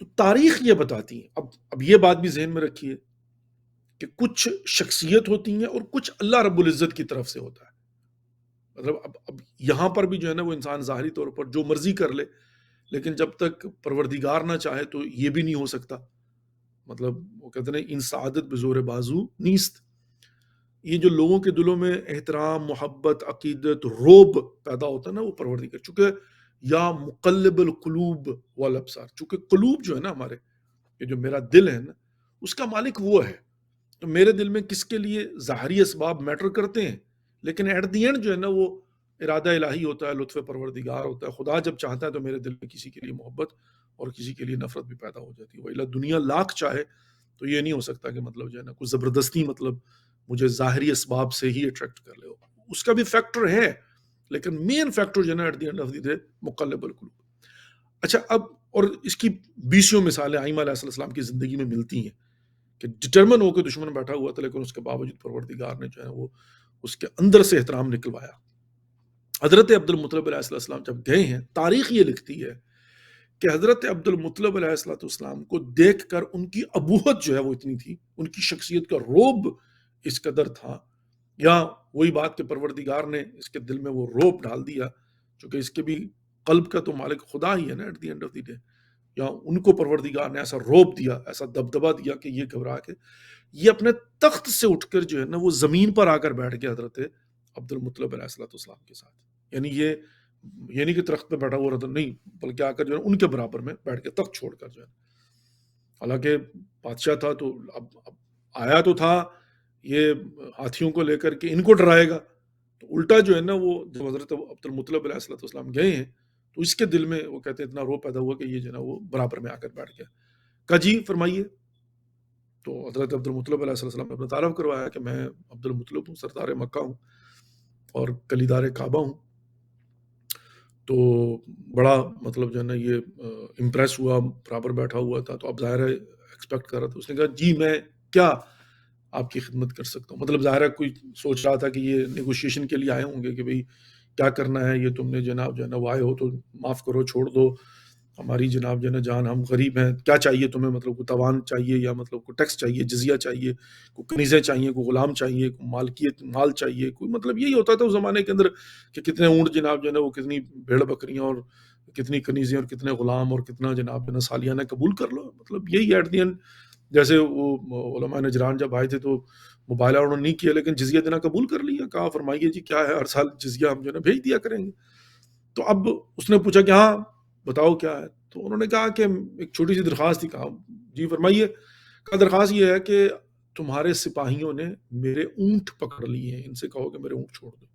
تو تاریخ یہ بتاتی ہے، اب یہ بات بھی ذہن میں رکھیے کہ کچھ شخصیت ہوتی ہیں اور کچھ اللہ رب العزت کی طرف سے ہوتا ہے. مطلب اب یہاں پر بھی جو ہے نا وہ انسان ظاہری طور پر جو مرضی کر لے، لیکن جب تک پروردگار نہ چاہے تو یہ بھی نہیں ہو سکتا. مطلب وہ کہتے ہیں ان سعادت بزور بازو نیست. یہ جو لوگوں کے دلوں میں احترام، محبت، عقیدت، روب پیدا ہوتا ہے نا وہ پروردگار، چونکہ یا مقلب القلوب والابصار، چونکہ قلوب جو ہے نا ہمارے، یہ جو میرا دل ہے نا اس کا مالک وہ ہے. تو میرے دل میں کس کے لیے ظاہری اسباب میٹر کرتے ہیں، لیکن ایٹ دی اینڈ جو ہے نا وہ ارادہ الہی ہوتا ہے، لطف پروردگار ہوتا ہے. خدا جب چاہتا ہے تو میرے دل میں کسی کے لیے محبت اور کسی کے لیے نفرت بھی پیدا ہو جاتی ہے. وَإِلَّا دنیا لاکھ چاہے تو یہ نہیں ہو سکتا کہ مطلب جو ہے نا کوئی زبردستی مطلب مجھے ظاہری اسباب سے ہی اٹریکٹ کر لے. اس کا بھی فیکٹر ہے، لیکن مین فیکٹر جو ہے نا at the end of the day مقلب القلوب. اچھا اب اور اس کی 20 مثالیں ائمہ علیہ السلام کی زندگی میں ملتی ہیں کہ ڈٹرمن ہو کے دشمن بیٹھا ہوا تھا لیکن اس کے باوجود پروردگار نے جو ہے وہ اس کے اندر سے احترام نکلوایا. حضرت عبد المطلب علیہ السلام جب گئے ہیں، تاریخ یہ لکھتی ہے کہ حضرت عبد المطلب علیہ السلام کو دیکھ کر ان کی ابوت جو ہے وہ اتنی تھی، ان کی شخصیت کا روب اس قدر تھا، یا وہی بات کہ پروردگار نے اس کے دل میں وہ روب ڈال دیا، چونکہ اس کے بھی قلب کا تو مالک خدا ہی ہے نا at the end of the day. یا ان کو پروردگار نے ایسا روب دیا، ایسا دبدبا دیا کہ یہ گھبرا کے یہ اپنے تخت سے اٹھ کر جو ہے نا وہ زمین پر آ کر بیٹھ گیا حضرت عبد المطلب علیہ السلام کے ساتھ. یعنی یہ نہیں کہ درخت پہ بیٹھا ہوا رہتا، نہیں، بلکہ آ کر جو ہے ان کے برابر میں بیٹھ کے تخت چھوڑ کر جو ہے، حالانکہ بادشاہ تھا تو اب آیا تو تھا یہ ہاتھیوں کو لے کر کے ان کو ڈرائے گا، تو الٹا جو ہے نا وہ جب حضرت عبد المطلب علیہ السلام گئے ہیں تو اس کے دل میں وہ کہتے ہیں اتنا رو پیدا ہوا کہ یہ جو ہے نا وہ برابر میں آ کر بیٹھ گیا. کہا جی فرمائیے. تو حضرت عبد المطلب علیہ السلام نے اپنا تعارف کروایا کہ میں عبد المطلب ہوں، سردار مکہ ہوں اور کلیدار کعبہ ہوں. تو بڑا مطلب جو ہے نا یہ امپریس ہوا، برابر بیٹھا ہوا تھا، تو اب ظاہر ہے ایکسپیکٹ کر رہا تھا. اس نے کہا جی میں کیا آپ کی خدمت کر سکتا ہوں. مطلب ظاہر ہے کوئی سوچ رہا تھا کہ یہ نیگوشیشن کے لیے آئے ہوں گے کہ بھئی کیا کرنا ہے، یہ تم نے جناب جو ہے نا وہ آئے ہو تو معاف کرو، چھوڑ دو ہماری جناب جو ہے نا جان، ہم غریب ہیں، کیا چاہیے تمہیں، مطلب کوئی توان چاہیے یا مطلب کوئی ٹیکس چاہیے، جزیہ چاہیے، کوئی کنیزیں چاہیے، کوئی غلام چاہیے، کوئی مالکیت مال چاہیے، کوئی مطلب یہی ہوتا تھا اس زمانے کے اندر کہ کتنے اونٹ جناب جو ہے نا وہ کتنی بھیڑ بکریاں اور کتنی کنیزیں اور کتنے غلام اور کتنا جناب سالیانہ قبول کر لو. مطلب یہی ایٹ دی اینڈ، جیسے وہ علماء نجران جب آئے تھے تو مبالغہ انہوں نے نہیں کیا، لیکن جزیہ دینا قبول کر لیا. کہا فرمائیے جی کیا ہے، ہر سال جزیہ ہم جو ہے نا بھیج دیا کریں گے. تو اب اس نے پوچھا کہ ہاں بتاؤ کیا ہے. تو انہوں نے کہا کہ ایک چھوٹی سی درخواست تھی. کہا جی فرمائیے. کہا درخواست یہ ہے کہ تمہارے سپاہیوں نے میرے اونٹ پکڑ لیے ہیں، ان سے کہو کہ میرے اونٹ چھوڑ دو.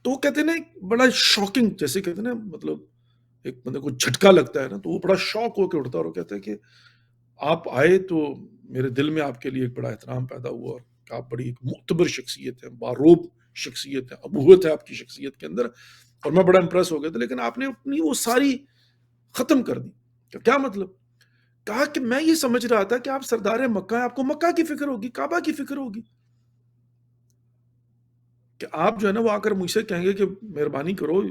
تو وہ کہتے ہیں نا ایک بڑا شاکنگ، جیسے کہتے ہیں نا مطلب ایک بندے کو جھٹکا لگتا ہے نا، تو وہ بڑا شوق ہو کے اٹھتا ہے اور وہ کہتا ہے کہ آپ آئے تو میرے دل میں آپ کے لیے ایک بڑا احترام پیدا ہوا، اور آپ بڑی ایک معتبر شخصیت ہے، باروب شخصیت ہے، ابوت ہے آپ کی شخصیت کے اندر، اور میں بڑا امپریس ہو گیا تھا. لیکن آپ نے اپنی وہ ساری ختم کر دی. کیا مطلب؟ کہا کہ میں یہ سمجھ رہا تھا کہ آپ سردار مکہ ہیں، آپ کو مکہ کی فکر ہوگی، کعبہ کی فکر ہوگی، کہ آپ جو ہے نا وہ آ کر مجھ سے کہیں گے کہ مہربانی کرو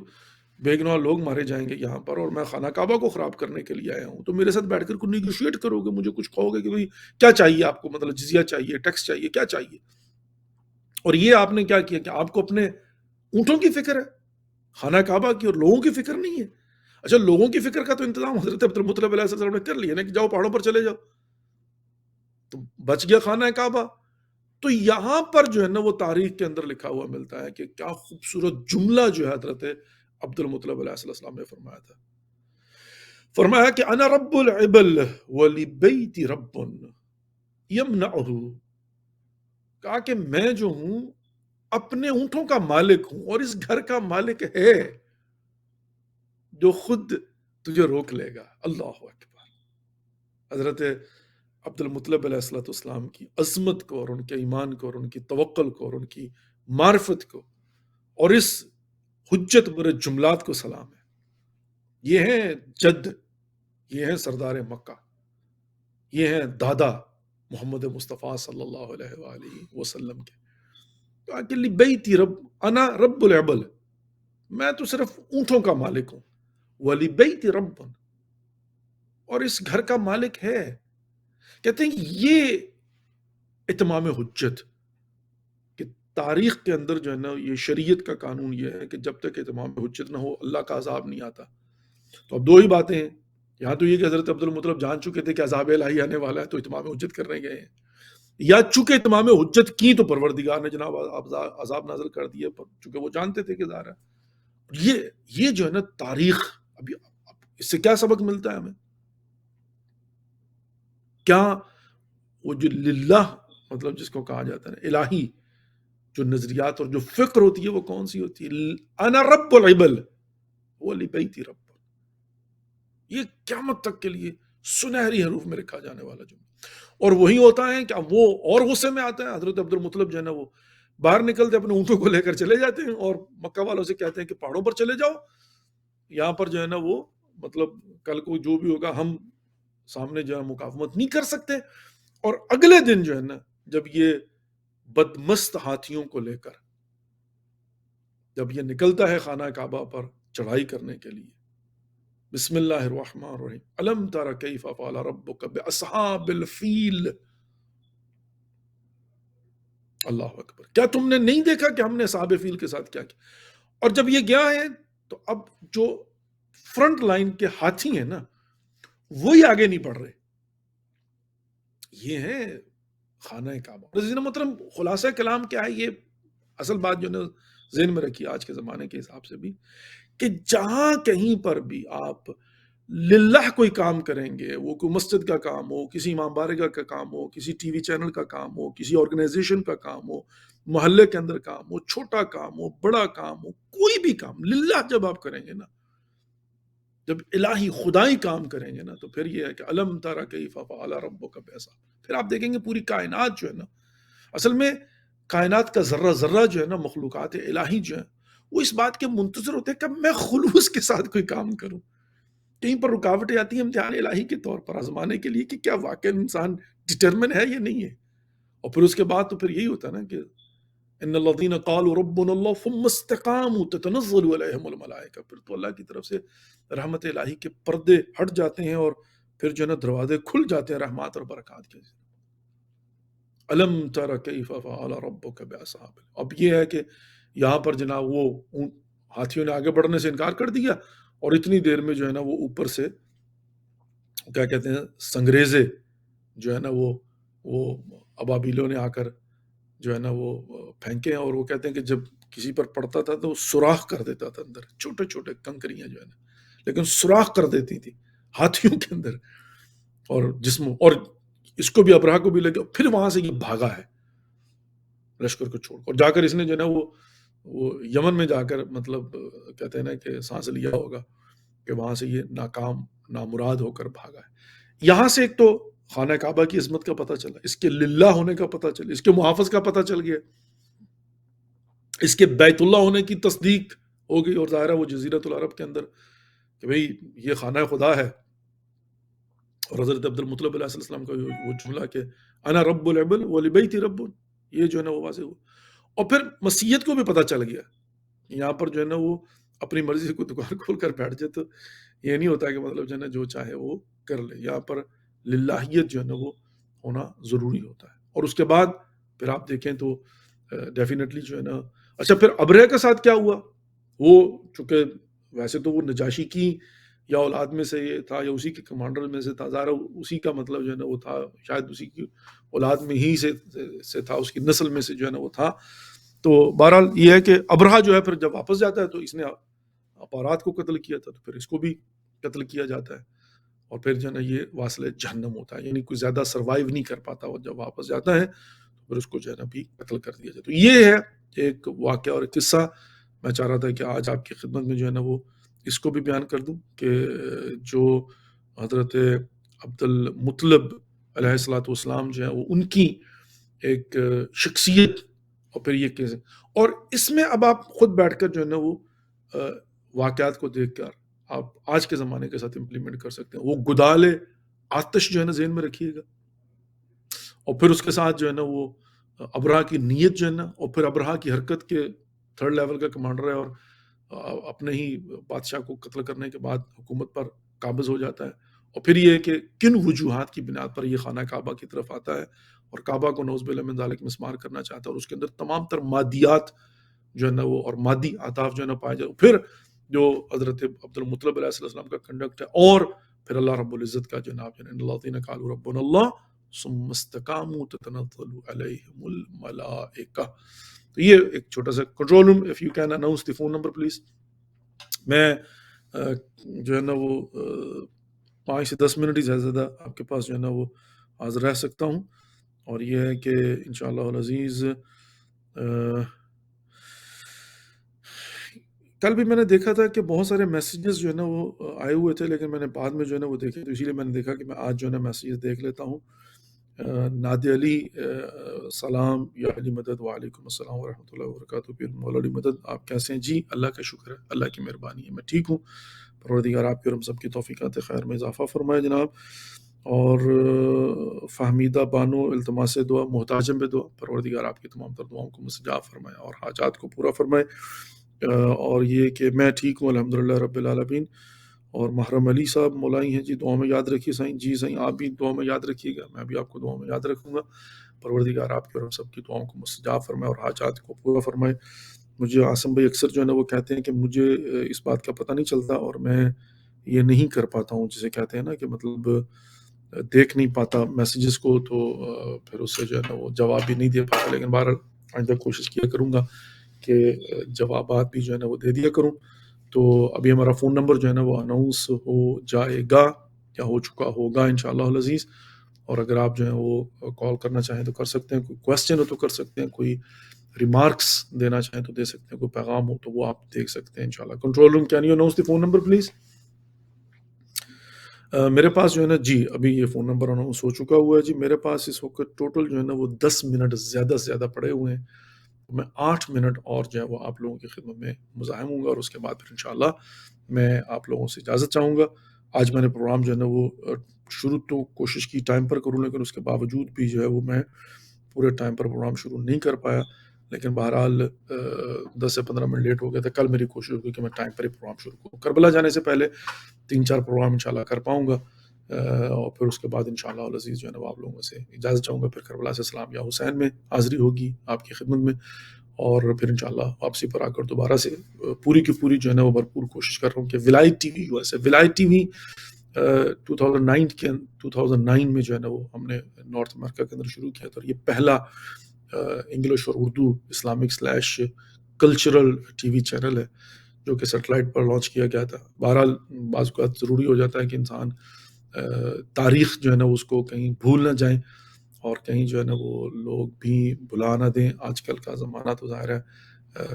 بے گناہ لوگ مارے جائیں گے یہاں پر، اور میں خانہ کعبہ کو خراب کرنے کے لیے آیا ہوں. تو میرے ساتھ بیٹھ کر کچھ نیگوشیٹ کرو گے، مجھے کچھ کہو گے کہ بھائی کیا چاہیے آپ کو، مطلب جزیہ چاہیے، ٹیکس چاہیے، کیا چاہیے. اور یہ آپ نے کیا کیا کہ آپ کو اپنے اونٹوں کی فکر ہے، خانہ کعبہ کی، اور لوگوں کی فکر نہیں ہے. اچھا لوگوں کی فکر کا تو انتظام حضرت عبد المطلب علیہ السلام نے کر لیا نا کہ جاؤ پہاڑوں پر چلے جاؤ، تو بچ گیا خانہ کعبہ. تو یہاں پر جو ہے نا وہ تاریخ کے اندر لکھا ہوا ملتا ہے کہ کیا خوبصورت جملہ جو ہے حضرت عبد المطلب علیہ السلام نے فرمایا تھا. فرمایا کہ انا رب العبل ولبیت رب یمنعہ. کہا کہ میں جو ہوں اپنے اونٹوں کا مالک ہوں، اور اس گھر کا مالک ہے جو خود تجھے روک لے گا. اللہ اکبر. حضرت عبد المطلب علیہ السلام کی عظمت کو، اور ان کے ایمان کو، اور ان کی توکل کو، اور ان کی معرفت کو، اور اس حجت برے جملات کو سلام ہے. یہ ہیں جد، یہ ہیں سردار مکہ، یہ ہیں دادا محمد مصطفیٰ صلی اللہ علیہ وآلہ وسلم کے. کہا کہ لبیتی رب انا رب العبل، میں تو صرف اونٹوں کا مالک ہوں، ولبیت رب، اور اس گھر کا مالک ہے. کہتے ہیں یہ اتمام حجت، کہ تاریخ کے اندر جو ہے نا یہ شریعت کا قانون یہ ہے کہ جب تک اتمام حجت نہ ہو اللہ کا عذاب نہیں آتا. تو اب دو ہی باتیں ہیں، یہاں تو یہ کہ حضرت عبد المطلب جان چکے تھے کہ عذاب الہی آنے والا ہے تو اتمام حجت کرنے گئے ہیں، یا چونکہ اتمام حجت کی تو پروردگار نے جناب عذاب نازل کر دیا، چونکہ وہ جانتے تھے کہ ظاہر ہے. یہ جو ہے نا تاریخ، ابھی اس سے کیا سبق ملتا ہے ہمیں؟ کیا وہ جو للہ مطلب جس کو کہا جاتا ہے الہی جو نظریات اور جو فکر ہوتی ہے وہ کون سی ہوتی ہے؟ انا رب العبل ولبیت رب. یہ قیامت تک کے لیے سنہری حروف میں لکھا جانے والا جملہ. اور وہی ہوتا ہے کہ وہ اور غصے میں آتا ہے. حضرت عبد المطلب جو ہے نا وہ باہر نکلتے اپنے اونٹوں کو لے کر چلے جاتے ہیں، اور مکہ والوں سے کہتے ہیں کہ پہاڑوں پر چلے جاؤ، یہاں پر جو ہے نا وہ مطلب کل کو جو بھی ہوگا ہم سامنے جو ہے مقاومت نہیں کر سکتے. اور اگلے دن جو ہے نا جب یہ بدمست ہاتھیوں کو لے کر جب یہ نکلتا ہے خانہ کعبہ پر چڑھائی کرنے کے لیے، بسم اللہ الرحمن الرحیم، الم تر کیف فعل ربک باصحاب الفیل. اللہ اکبر. کیا تم نے نہیں دیکھا کہ ہم نے اصحاب فیل کے ساتھ کیا کیا؟ اور جب یہ گیا ہے تو اب جو فرنٹ لائن کے ہاتھی ہیں نا وہی آگے نہیں بڑھ رہے. یہ ہے خانہ کعبہ. محترم خلاصہ کلام کیا ہے؟ یہ اصل بات جو ہے نا ذہن میں رکھی آج کے زمانے کے حساب سے بھی، کہ جہاں کہیں پر بھی آپ للہ کوئی کام کریں گے، وہ کوئی مسجد کا کام ہو، کسی امام بارگاہ کا کام ہو، کسی ٹی وی چینل کا کام ہو، کسی آرگنائزیشن کا کام ہو، محلے کے اندر کام ہو، چھوٹا کام ہو، بڑا کام ہو، کوئی بھی کام للہ جب آپ کریں گے نا، جب الہی خدائی کام کریں گے نا، تو پھر یہ ہے کہ الم تر کیف فعل ربک باسحاب. پھر آپ دیکھیں گے پوری کائنات جو ہے نا، اصل میں کائنات کا ذرہ ذرہ جو ہے نا، مخلوقات الہی جو ہیں وہ اس بات کے منتظر ہوتے ہیں کہ میں خلوص کے ساتھ کوئی کام کروں. کہیں پر رکاوٹیں آتی ہیں امتحان الہی کے طور پر آزمانے کے لیے کہ کیا واقع انسان ڈٹرمن ہے یا نہیں ہے. اور پھر اس کے بعد تو پھر یہی ہوتا ہے نا کہ ان الذین قالوا ربنا اللہ ثم استقاموا تتنزل علیہم الملائکہ. پھر تو اللہ کی طرف سے رحمت الہی کے پردے ہٹ جاتے ہیں اور پھر جو ہے نا دروازے کھل جاتے ہیں رحمات اور برکات کے. الم تر کیف فعل ربک باصحاب. اب یہ ہے کہ یہاں پر جناب وہ ہاتھیوں نے آگے بڑھنے سے انکار کر دیا، اور اتنی دیر میں جو ہے نا وہ اوپر سے کیا کہتے ہیں سنگریزے جو ہے نا وہ ابابیلوں نے آ کر جو ہے نا وہ پھینکے ہیں، اور وہ کہتے ہیں کہ جب کسی پر پڑتا تھا تو وہ سوراخ کر دیتا تھا اندر، چھوٹے چھوٹے کنکریاں جو ہے نا، لیکن سوراخ کر دیتی تھی ہاتھیوں کے اندر اور جسموں، اور اس کو بھی ابرہہ کو بھی لگے، پھر وہاں سے یہ بھاگا ہے لشکر کو چھوڑ کر، اور جا کر اس نے جو ہے نا وہ یمن میں جا کر مطلب کہتے ہیں نا کہ سانس لیا ہوگا کہ وہاں سے یہ ناکام نامراد ہو کر بھاگا ہے۔ یہاں سے ایک تو خانہ کعبہ کی عظمت کا پتہ چلا، اس کے للہ ہونے کا پتہ چلا، اس کے محافظ کا پتہ چل گیا، اس کے بیت اللہ ہونے کی تصدیق ہو گئی، اور ظاہرہ وہ جزیرۃ العرب کے اندر کہ بھئی یہ خانہ خدا ہے، اور حضرت عبد المطلب علیہ السلام کا وہ جملہ کہ انا رب العبل ولبیتی رب، یہ جو ہے نا وہ واضح ہوا، اور پھر مسیحیت کو بھی پتہ چل گیا۔ یہاں پر جو ہے نا وہ اپنی مرضی سے کوئی دکان کھول کر بیٹھ جائے تو یہ نہیں ہوتا کہ مطلب جو ہے نا جو چاہے وہ کر لے، یہاں پر للہیت جو ہے نا وہ ہونا ضروری ہوتا ہے۔ اور اس کے بعد پھر آپ دیکھیں تو ڈیفینیٹلی جو ہے نا، اچھا پھر ابرہہ کے ساتھ کیا ہوا؟ وہ چونکہ ویسے تو وہ نجاشی کی یا اولاد میں سے یہ تھا یا اسی کے کمانڈر میں سے تھا، ظاہر اسی کا مطلب جو ہے نا وہ تھا، شاید اسی کی اولاد میں ہی سے تھا، اس کی نسل میں سے جو ہے نا وہ تھا۔ تو بہرحال یہ ہے کہ ابرہہ جو ہے پھر جب واپس جاتا ہے تو اس نے اپارات کو قتل کیا تھا، تو پھر اس کو بھی قتل کیا جاتا ہے، اور پھر جو ہے نا یہ واصل جہنم ہوتا ہے، یعنی کوئی زیادہ سروائیو نہیں کر پاتا، اور جب واپس جاتا ہے تو پھر اس کو جو ہے نا بھی قتل کر دیا جاتا ہے۔ تو یہ ہے ایک واقعہ اور ایک قصہ، میں چاہ رہا تھا کہ آج آپ کی خدمت میں جو ہے نا وہ اس کو بھی بیان کر دوں کہ جو حضرت عبد المطلب علیہ الصلوۃ والسلام جو ہے وہ ان کی ایک شخصیت، اور پھر یہ کیسے، اور اس میں اب آپ خود بیٹھ کر جو ہے نا وہ واقعات کو دیکھ کر آپ آج کے زمانے کے ساتھ امپلیمنٹ کر سکتے ہیں۔ وہ گدال آتش جو ہے نا ذہن میں رکھیے گا، اور پھر اس کے ساتھ جو ہے نا وہ ابرہہ کی نیت جو ہے نا، اور پھر ابرہہ کی حرکت کے تھرڈ لیول کا کمانڈر ہے، اور اپنے ہی بادشاہ کو قتل کرنے کے بعد حکومت پر قابض ہو جاتا ہے، اور پھر یہ ہے کہ کن وجوہات کی بنیاد پر یہ خانہ کعبہ کی طرف آتا ہے اور کعبہ کو نعوذ باللہ من ذالک مسمار کرنا چاہتا ہے، اور اس کے اندر تمام تر مادیات جو ہے نا وہ اور مادی اہداف جو ہے نا پائے جاتے، پھر جو حضرت عبد المطلب علیہ السلام کا کنڈکٹ ہے، اور پھر اللہ رب العزت کا جناب الذین قالوا ربنا اللہ ثم استقاموا تتنزل علیہم الملائکہ۔ تو یہ ایک چھوٹا سا control room, if you can announce the phone number please. میں جو ہے نا وہ 5 سے 10 منٹ ہی زیادہ آپ کے پاس جو ہے نا وہ حاضر رہ سکتا ہوں، اور یہ ہے کہ انشاءاللہ العزیز کل بھی میں نے دیکھا تھا کہ بہت سارے میسیجز جو ہے نا وہ آئے ہوئے تھے، لیکن میں نے بعد میں جو ہے نا وہ دیکھے، تو اسی لیے میں نے دیکھا کہ میں آج جو ہے نا میسیجز دیکھ لیتا ہوں۔ نادی علی سلام یا علی مدد، وعلیکم السلام ورحمۃ اللہ وبرکاتہ۔ پھر مولا علی مدد، آپ کیسے ہیں؟ جی اللہ کا شکر ہے، اللہ کی مہربانی ہے، میں ٹھیک ہوں، پروردگار آپ کی اور ہم سب کی توفیقات خیر میں اضافہ فرمائے جناب۔ اور فہمیدہ بانو التماس دعا، محتاجم بے دعا، پروردگار آپ کی تمام تر دعاؤں کو مستجاب فرمائے اور حاجات کو پورا فرمائے۔ اور یہ کہ میں ٹھیک ہوں الحمدللہ رب العالمین۔ اور محرم علی صاحب مولائی ہیں جی، دعا میں یاد رکھیے سائیں۔ جی سائیں، آپ بھی دعا میں یاد رکھیے گا، میں بھی آپ کو دعا میں یاد رکھوں گا، پروردگار آپ کی اور ہم سب کی دعاؤں کو مستجاب فرمائے اور حاجات کو پورا فرمائے۔ مجھے عاصم بھائی اکثر جو ہے نا وہ کہتے ہیں کہ مجھے اس بات کا پتہ نہیں چلتا اور میں یہ نہیں کر پاتا ہوں، جسے کہتے ہیں نا کہ مطلب دیکھ نہیں پاتا میسیجز کو، تو پھر اس سے جو ہے نا وہ جواب بھی نہیں دے پاتا، لیکن بہرحال آئندہ کوشش کیا کروں گا کہ جوابات بھی جو ہے نا وہ دے دیا کروں۔ تو ابھی ہمارا فون نمبر جو ہے نا وہ اناؤنس ہو جائے گا یا ہو چکا ہوگا انشاءاللہ العزیز، اور اگر آپ جو ہے وہ کال کرنا چاہیں تو کر سکتے ہیں، کوئی کویسچن ہو تو کر سکتے ہیں، کوئی ریمارکس دینا چاہیں تو دے سکتے ہیں، کوئی پیغام ہو تو وہ آپ دیکھ سکتے ہیں انشاءاللہ۔ Control room can you announce the phone number please? میرے پاس جو ہے نا جی ابھی یہ فون نمبر اناؤنس ہو چکا ہوا ہے جی۔ میرے پاس اس وقت ٹوٹل جو ہے نا وہ 10 منٹ زیادہ سے زیادہ پڑے ہوئے ہیں، میں 8 منٹ اور جو ہے وہ آپ لوگوں کی خدمت میں مزاحم ہوں گا، اور اس کے بعد پھر انشاءاللہ میں آپ لوگوں سے اجازت چاہوں گا۔ آج میں نے پروگرام جو ہے نا وہ شروع تو کوشش کی ٹائم پر کروں، لیکن اس کے باوجود بھی جو ہے وہ میں پورے ٹائم پر پروگرام شروع نہیں کر پایا، لیکن بہرحال 10 سے 15 منٹ لیٹ ہو گیا تھا۔ کل میری کوشش ہوگی کہ میں ٹائم پر ہی پروگرام شروع کروں، کربلا جانے سے پہلے 3-4 پروگرام انشاءاللہ کر پاؤں گا، اور پھر اس کے بعد انشاءاللہ العزیز جو ہے نا وہ آپ لوگوں سے اجازت چاہوں گا۔ پھر کربلا سے سلام یا حسین میں حاضری ہوگی آپ کی خدمت میں، اور پھر انشاءاللہ واپسی پر آ کر دوبارہ سے پوری کی پوری جو ہے نا وہ بھرپور کوشش کر رہا ہوں کہ ولایت ٹی وی USA ولایت ٹی وی 2009 میں جو ہے نا وہ ہم نے نارتھ امریکہ کے اندر شروع کیا تھا، اور یہ پہلا انگلش اور Urdu Islamic slash cultural T V channel ہے جو کہ سیٹلائٹ پر لانچ کیا گیا تھا. بہرحال بعض اوقات ضروری ہو جاتا ہے کہ انسان تاریخ جو ہے نا اس کو کہیں بھول نہ جائیں اور کہیں جو ہے نا وہ لوگ بھی بھلا نہ دیں. آج کل کا زمانہ تو ظاہر ہے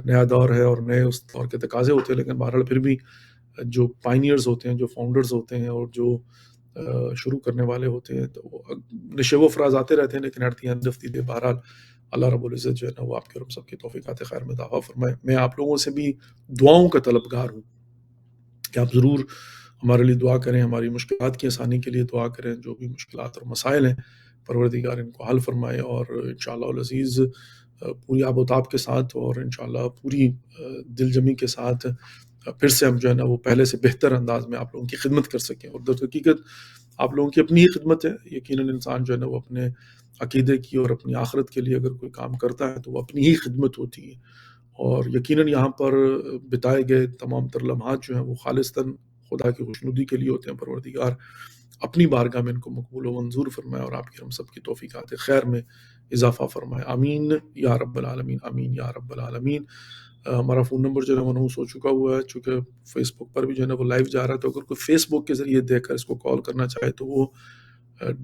نیا دور ہے اور نئے اس دور کے تقاضے ہوتے ہیں، لیکن بہرحال پھر بھی جو پائنیئرز ہوتے ہیں، جو فاؤنڈرز ہوتے ہیں اور جو شروع کرنے والے ہوتے ہیں، تو وہ نشو و فراز آتے رہتے ہیں، لیکن at the end of the day بہرحال اللہ رب العزت جو ہے نا وہ آپ کے اور ہم سب کی توفیقات خیر میں اضافہ فرمائے. میں آپ لوگوں سے بھی دعاؤں کا طلبگار ہوں کہ آپ ضرور ہمارے لیے دعا کریں، ہماری مشکلات کی آسانی کے لیے دعا کریں. جو بھی مشکلات اور مسائل ہیں پروردگار ان کو حل فرمائے، اور انشاءاللہ العزیز پوری آب و تاب کے ساتھ اور انشاءاللہ پوری دل جمی کے ساتھ پھر سے ہم جو ہے نا وہ پہلے سے بہتر انداز میں آپ لوگوں کی خدمت کر سکیں. اور در حقیقت آپ لوگوں کی اپنی ہی خدمت ہے. یقیناً انسان جو ہے نا وہ اپنے عقیدے کی اور اپنی آخرت کے لیے اگر کوئی کام کرتا ہے تو وہ اپنی ہی خدمت ہوتی ہے، اور یقیناً یہاں پر بتائے گئے تمام تر لمحات جو ہیں وہ خالصتاً خدا کی خوشنودی کے لیے ہوتے ہیں. پروردگار اپنی بارگاہ میں ان کو مقبول و منظور فرمائے اور آپ کی ہم سب کی توفیقات خیر میں اضافہ فرمائے. آمین یا رب العالمین، آمین یا رب العالمین. ہمارا فون نمبر جو ہے وہ اناؤنس ہو چکا ہوا ہے، چونکہ فیس بک پر بھی جو ہے نا وہ لائیو جا رہا ہے، تو اگر کوئی فیس بک کے ذریعے دیکھ کر اس کو کال کرنا چاہے تو وہ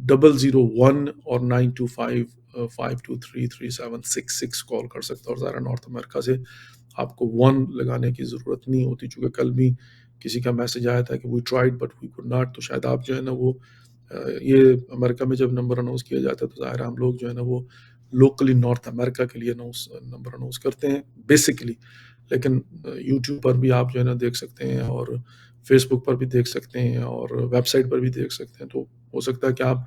001 اور 92552333766 کال کر سکتا ہے. اور ظاہر نارتھ امریکہ سے آپ کو 1 لگانے کی ضرورت نہیں ہوتی، چونکہ کل بھی کسی کا میسج آیا تھا کہ we tried but we could not. تو شاید آپ جو ہے نا وہ یہ امریکہ میں جب نمبر اناؤنس کیا جاتا ہے تو ظاہر ہم لوگ جو ہے نا وہ لوکلی نارتھ امریکہ کے لیے نمبر اناؤنس کرتے ہیں بیسکلی، لیکن یوٹیوب پر بھی آپ جو ہے نا دیکھ سکتے ہیں اور فیس بک پر بھی دیکھ سکتے ہیں اور ویب سائٹ پر بھی دیکھ سکتے ہیں. تو ہو سکتا ہے کہ آپ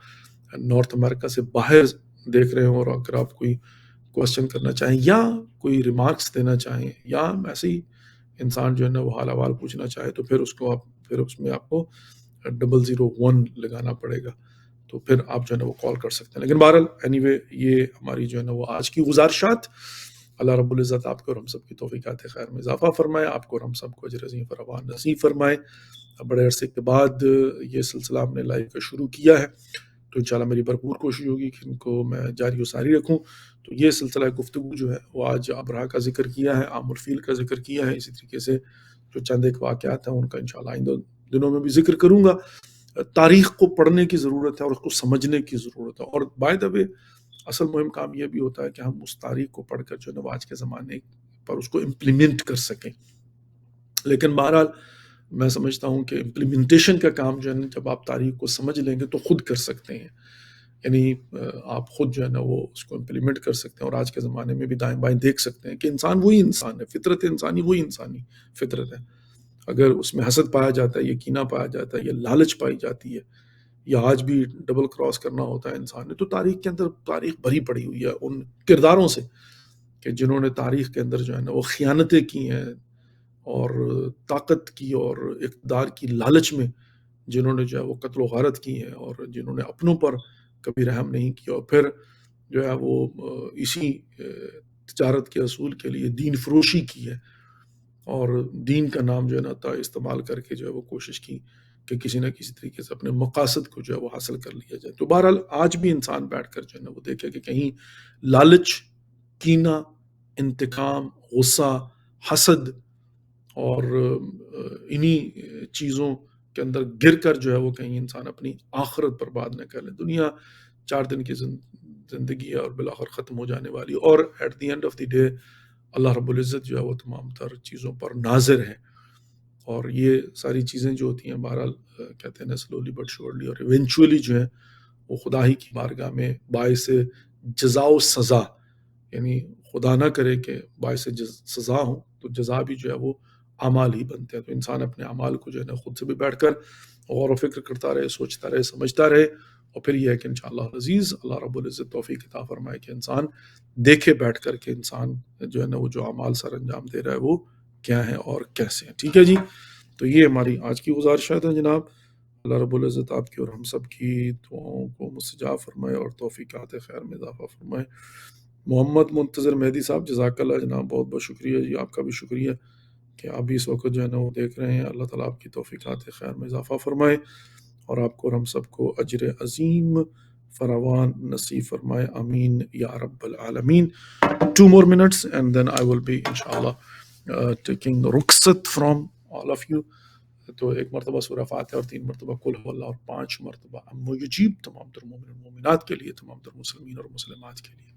نارتھ امریکہ سے باہر دیکھ رہے ہوں، اور اگر آپ کوئی کوشچن کرنا چاہیں یا کوئی ریمارکس دینا چاہیں یا ایسے ہی انسان جو ہے نا وہ حال احوال پوچھنا چاہے تو پھر اس میں آپ کو 001 لگانا پڑے گا، تو پھر آپ جو ہے نا وہ کال کر سکتے ہیں. لیکن بہرحال اینی وے یہ ہماری جو ہے نا وہ آج کی گزارشات. اللہ رب العزت آپ کو اور ہم سب کی توفیقات خیر میں اضافہ فرمائے، آپ کو اور ہم سب کو اجر عظیم فراوان نصیب فرمائے. بڑے عرصے کے بعد یہ سلسلہ ہم نے لائیو کا شروع کیا ہے، تو انشاءاللہ میری بھرپور کوشش ہوگی کہ ان کو میں جاری و ساری رکھوں. تو یہ سلسلہ گفتگو جو ہے وہ آج ابرہا کا ذکر کیا ہے، عام الفیل کا ذکر کیا ہے، اسی طریقے سے جو چند ایک واقعات ہیں ان کا انشاءاللہ آئندہ دنوں میں بھی ذکر کروں گا. تاریخ کو پڑھنے کی ضرورت ہے اور اس کو سمجھنے کی ضرورت ہے، اور بائی دا وے اصل مہم کام یہ بھی ہوتا ہے کہ ہم اس تاریخ کو پڑھ کر جو ہے نا آج کے زمانے پر اس کو امپلیمنٹ کر سکیں. لیکن بہرحال میں سمجھتا ہوں کہ امپلیمنٹیشن کا کام جو ہے نا جب آپ تاریخ کو سمجھ لیں گے تو خود کر سکتے ہیں، یعنی آپ خود جو ہے نا وہ اس کو امپلیمنٹ کر سکتے ہیں. اور آج کے زمانے میں بھی دائیں بائیں دیکھ سکتے ہیں کہ انسان وہی انسان ہے، فطرت انسانی وہی انسانی فطرت ہے. اگر اس میں حسد پایا جاتا ہے، یہ کینہ پایا جاتا ہے، یہ لالچ پائی جاتی ہے، یا آج بھی ڈبل کراس کرنا ہوتا ہے انسان نے، تو تاریخ کے اندر تاریخ بھری پڑی ہوئی ہے ان کرداروں سے کہ جنہوں نے تاریخ کے اندر جو ہے نا وہ خیانتیں کی ہیں، اور طاقت کی اور اقتدار کی لالچ میں جنہوں نے جو ہے وہ قتل و غارت کی ہیں، اور جنہوں نے اپنوں پر کبھی رحم نہیں کیا، اور پھر جو ہے وہ اسی تجارت کے اصول کے لیے دین فروشی کی ہے، اور دین کا نام جو ہے نا استعمال کر کے جو ہے وہ کوشش کی کہ کسی نہ کسی طریقے سے اپنے مقاصد کو جو ہے وہ حاصل کر لیا جائے. تو بہرحال آج بھی انسان بیٹھ کر جو ہے نا وہ دیکھے کہ کہیں لالچ، کینہ، انتقام، غصہ، حسد اور انہی چیزوں کے اندر گر کر جو ہے وہ کہیں انسان اپنی آخرت برباد نہ کر لے. دنیا 4 دن کی زندگی ہے اور بالآخر ختم ہو جانے والی، اور at the end of the day Allah رب العزت جو ہے وہ تمام تر چیزوں پر ناظر ہے. اور یہ ساری چیزیں جو ہوتی ہیں بہرحال کہتے ہیں نا سلولی بٹ شورلی، اور ایونچولی جو ہے وہ خدا ہی کی بارگاہ میں باعث جزا و سزا، یعنی خدا نہ کرے کہ باعث سزا ہوں تو جزا بھی جو ہے وہ اعمال ہی بنتے ہیں. تو انسان اپنے اعمال کو جو ہے نا خود سے بھی بیٹھ کر غور و فکر کرتا رہے، سوچتا رہے، سمجھتا رہے، اور پھر یہ ہے کہ انشاءاللہ العزیز اللہ رب العزت توفیق عطا فرمائے کہ انسان دیکھے بیٹھ کر کے انسان جو ہے نا وہ جو اعمال سر انجام دے رہا ہے وہ کیا ہے اور کیسے ہیں. ٹھیک ہے جی، تو یہ ہماری آج کی گزارشات ہیں جناب. اللہ رب العزت آپ کی اور ہم سب کی دعاؤں کو مستجاب فرمائے اور توفیقات خیر میں اضافہ فرمائے. محمد منتظر مہدی صاحب، جزاک اللہ جناب، بہت بہت شکریہ جی، آپ کا بھی شکریہ کہ آپ بھی اس وقت جو ہے نا وہ دیکھ رہے ہیں۔ اللہ تعالیٰ آپ کی توفیقات خیر میں اضافہ فرمائے اور آپ کو اور ہم سب کو اجر عظیم فراوان نصیب فرمائے، آمین یا رب العالمین۔ 2 more minutes and then I will be inshallah taking رخصت from all of you۔ تو ایک مرتبہ سورہ فاتحہ اور 3 مرتبہ قل هو اللہ اور 5 مرتبہ اما یجیب، تمام تر مومن اور مومنات کے لیے، تمام تر مسلمین اور مسلمات کے لیے۔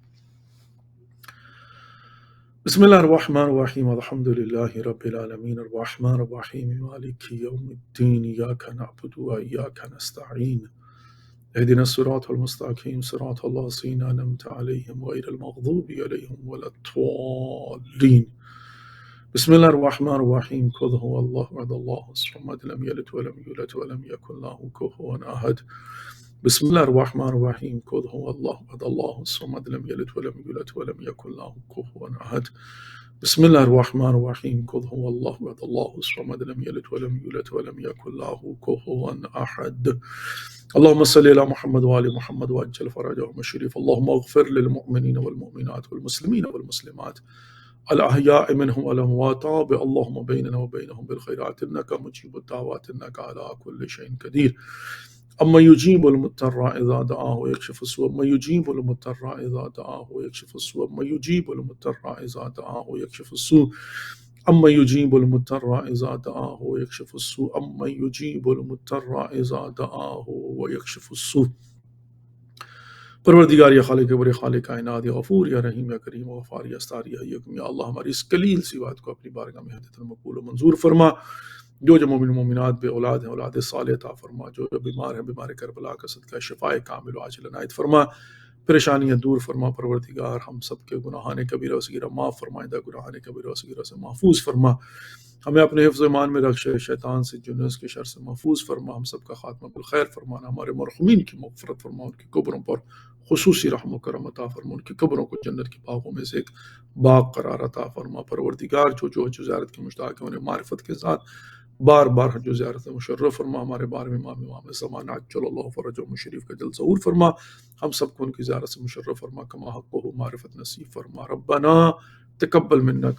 بسم اللہ الرحمن الرحیم، الحمد للہ رب العالمین، الرحمن الرحیم، مالک یوم الدین، ایاک نعبد و ایاک نستعین، اهدنا الصراط المستقیم، صراط الذین انعمت علیہم غیر المغضوب علیہم ولا الضالین۔ بسم اللہ الرحمن الرحیم، قل هو اللہ احد اللہ الصمد لم یلد ولم یولد ولم یکن له کفوا احد۔ بسم اللہ الرحمن الرحیم، قل هو اللہ احد اللہ الصمد لم یلد ولم یولد ولم یکن له کفوا احد۔ بسم اللہ الرحمن الرحیم، قل هو اللہ احد اللہ الصمد لم یلد ولم یولد ولم یکن له کفوا احد۔ اللهم صل على محمد وآل محمد وعجل فرجهم الشريف، اللهم اغفر للمؤمنين والمؤمنات والمسلمين والمسلمات الأحياء منهم والأموات، اللهم بيننا وبينهم بالخيرات إنك مجيب الدعوات إنك على كل شيء قدير۔ أما يجيب المضطر إذا دعاه ويكشف السوء، أما يجيب المضطر إذا دعاه ويكشف السوء، أما يجيب المضطر إذا دعاه ويكشف السوء، أما يجيب المضطر إذا دعاه ويكشف السوء، أما يجيب المضطر إذا دعاه ويكشف السوء۔ پروردگار یا خالق بر خالق کائنات، یا غفور یا رحیم یا کریم و غفار یا ستار یا حکیم، یا اللہ ہماری اس قلیل سی بات کو اپنی بارگاہ میں حدیث مقبول و منظور فرما۔ جو مومن مومنات بے اولاد ہیں، اولاد صالح عطا فرما۔ جو بیمار ہیں، بیمار کربلا کا صدقہ شفائے کامل و عاجل عنایت فرما۔ پریشانیاں دور فرما پروردگار، ہم سب کے گناہان کبیرہ و صغیرہ معاف فرمائندہ، گناہان کبیرہ و صغیرہ سے محفوظ فرما۔ ہمیں اپنے حفظ و ایمان میں رکھ، شیطان سے، جنس کے شر سے محفوظ فرما۔ ہم سب کا خاتمہ بالخیر فرمانا، ہمارے مرحومین کی مغفرت فرما، ان کی قبروں پر خصوصی رحم و کرم عطا فرما، ان کی قبروں کو جنت کے باغوں میں سے ایک باغ قرار عطا فرما۔ پروردگار جو حج زیارت کے مشتاق ہیں، انہیں معرفت کے ساتھ بار بار حج زیارت مشرف فرما۔ ہمارے بارے میں امام زمان عجل اللہ فرجہ شریف کا جل ظہور فرما۔ ہم سب کو ان کی زیارت سے مشرف فرما، کما حق ہو معرفت نصیب فرما۔ ربنا تقبل منا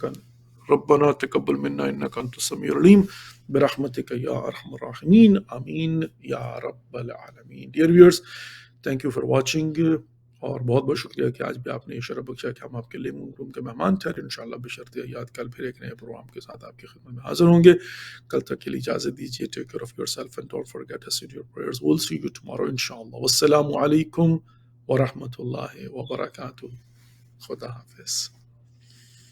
ربنا تقبل منا انک انت السمیع العلیم برحمتک یا ارحم الراحمین، آمین یا رب العالمین۔ Dear viewers, thank you for watching, اور بہت بہت شکریہ کہ آج بھی آپ نے یہ شرف بخشا کہ ہم آپ کے لیونگ روم کے مہمان تھے۔ انشاءاللہ بشرط یاد کل پھر ایک نئے پروگرام کے ساتھ آپ کی خدمت میں حاضر ہوں گے۔ کل تک کے لیے اجازت دیجیے۔ Take care of yourself and don't forget to said your prayers. Well see you tomorrow انشاءاللہ۔ والسلام علیکم ورحمۃ اللہ وبرکاتہ۔ خدا حافظ۔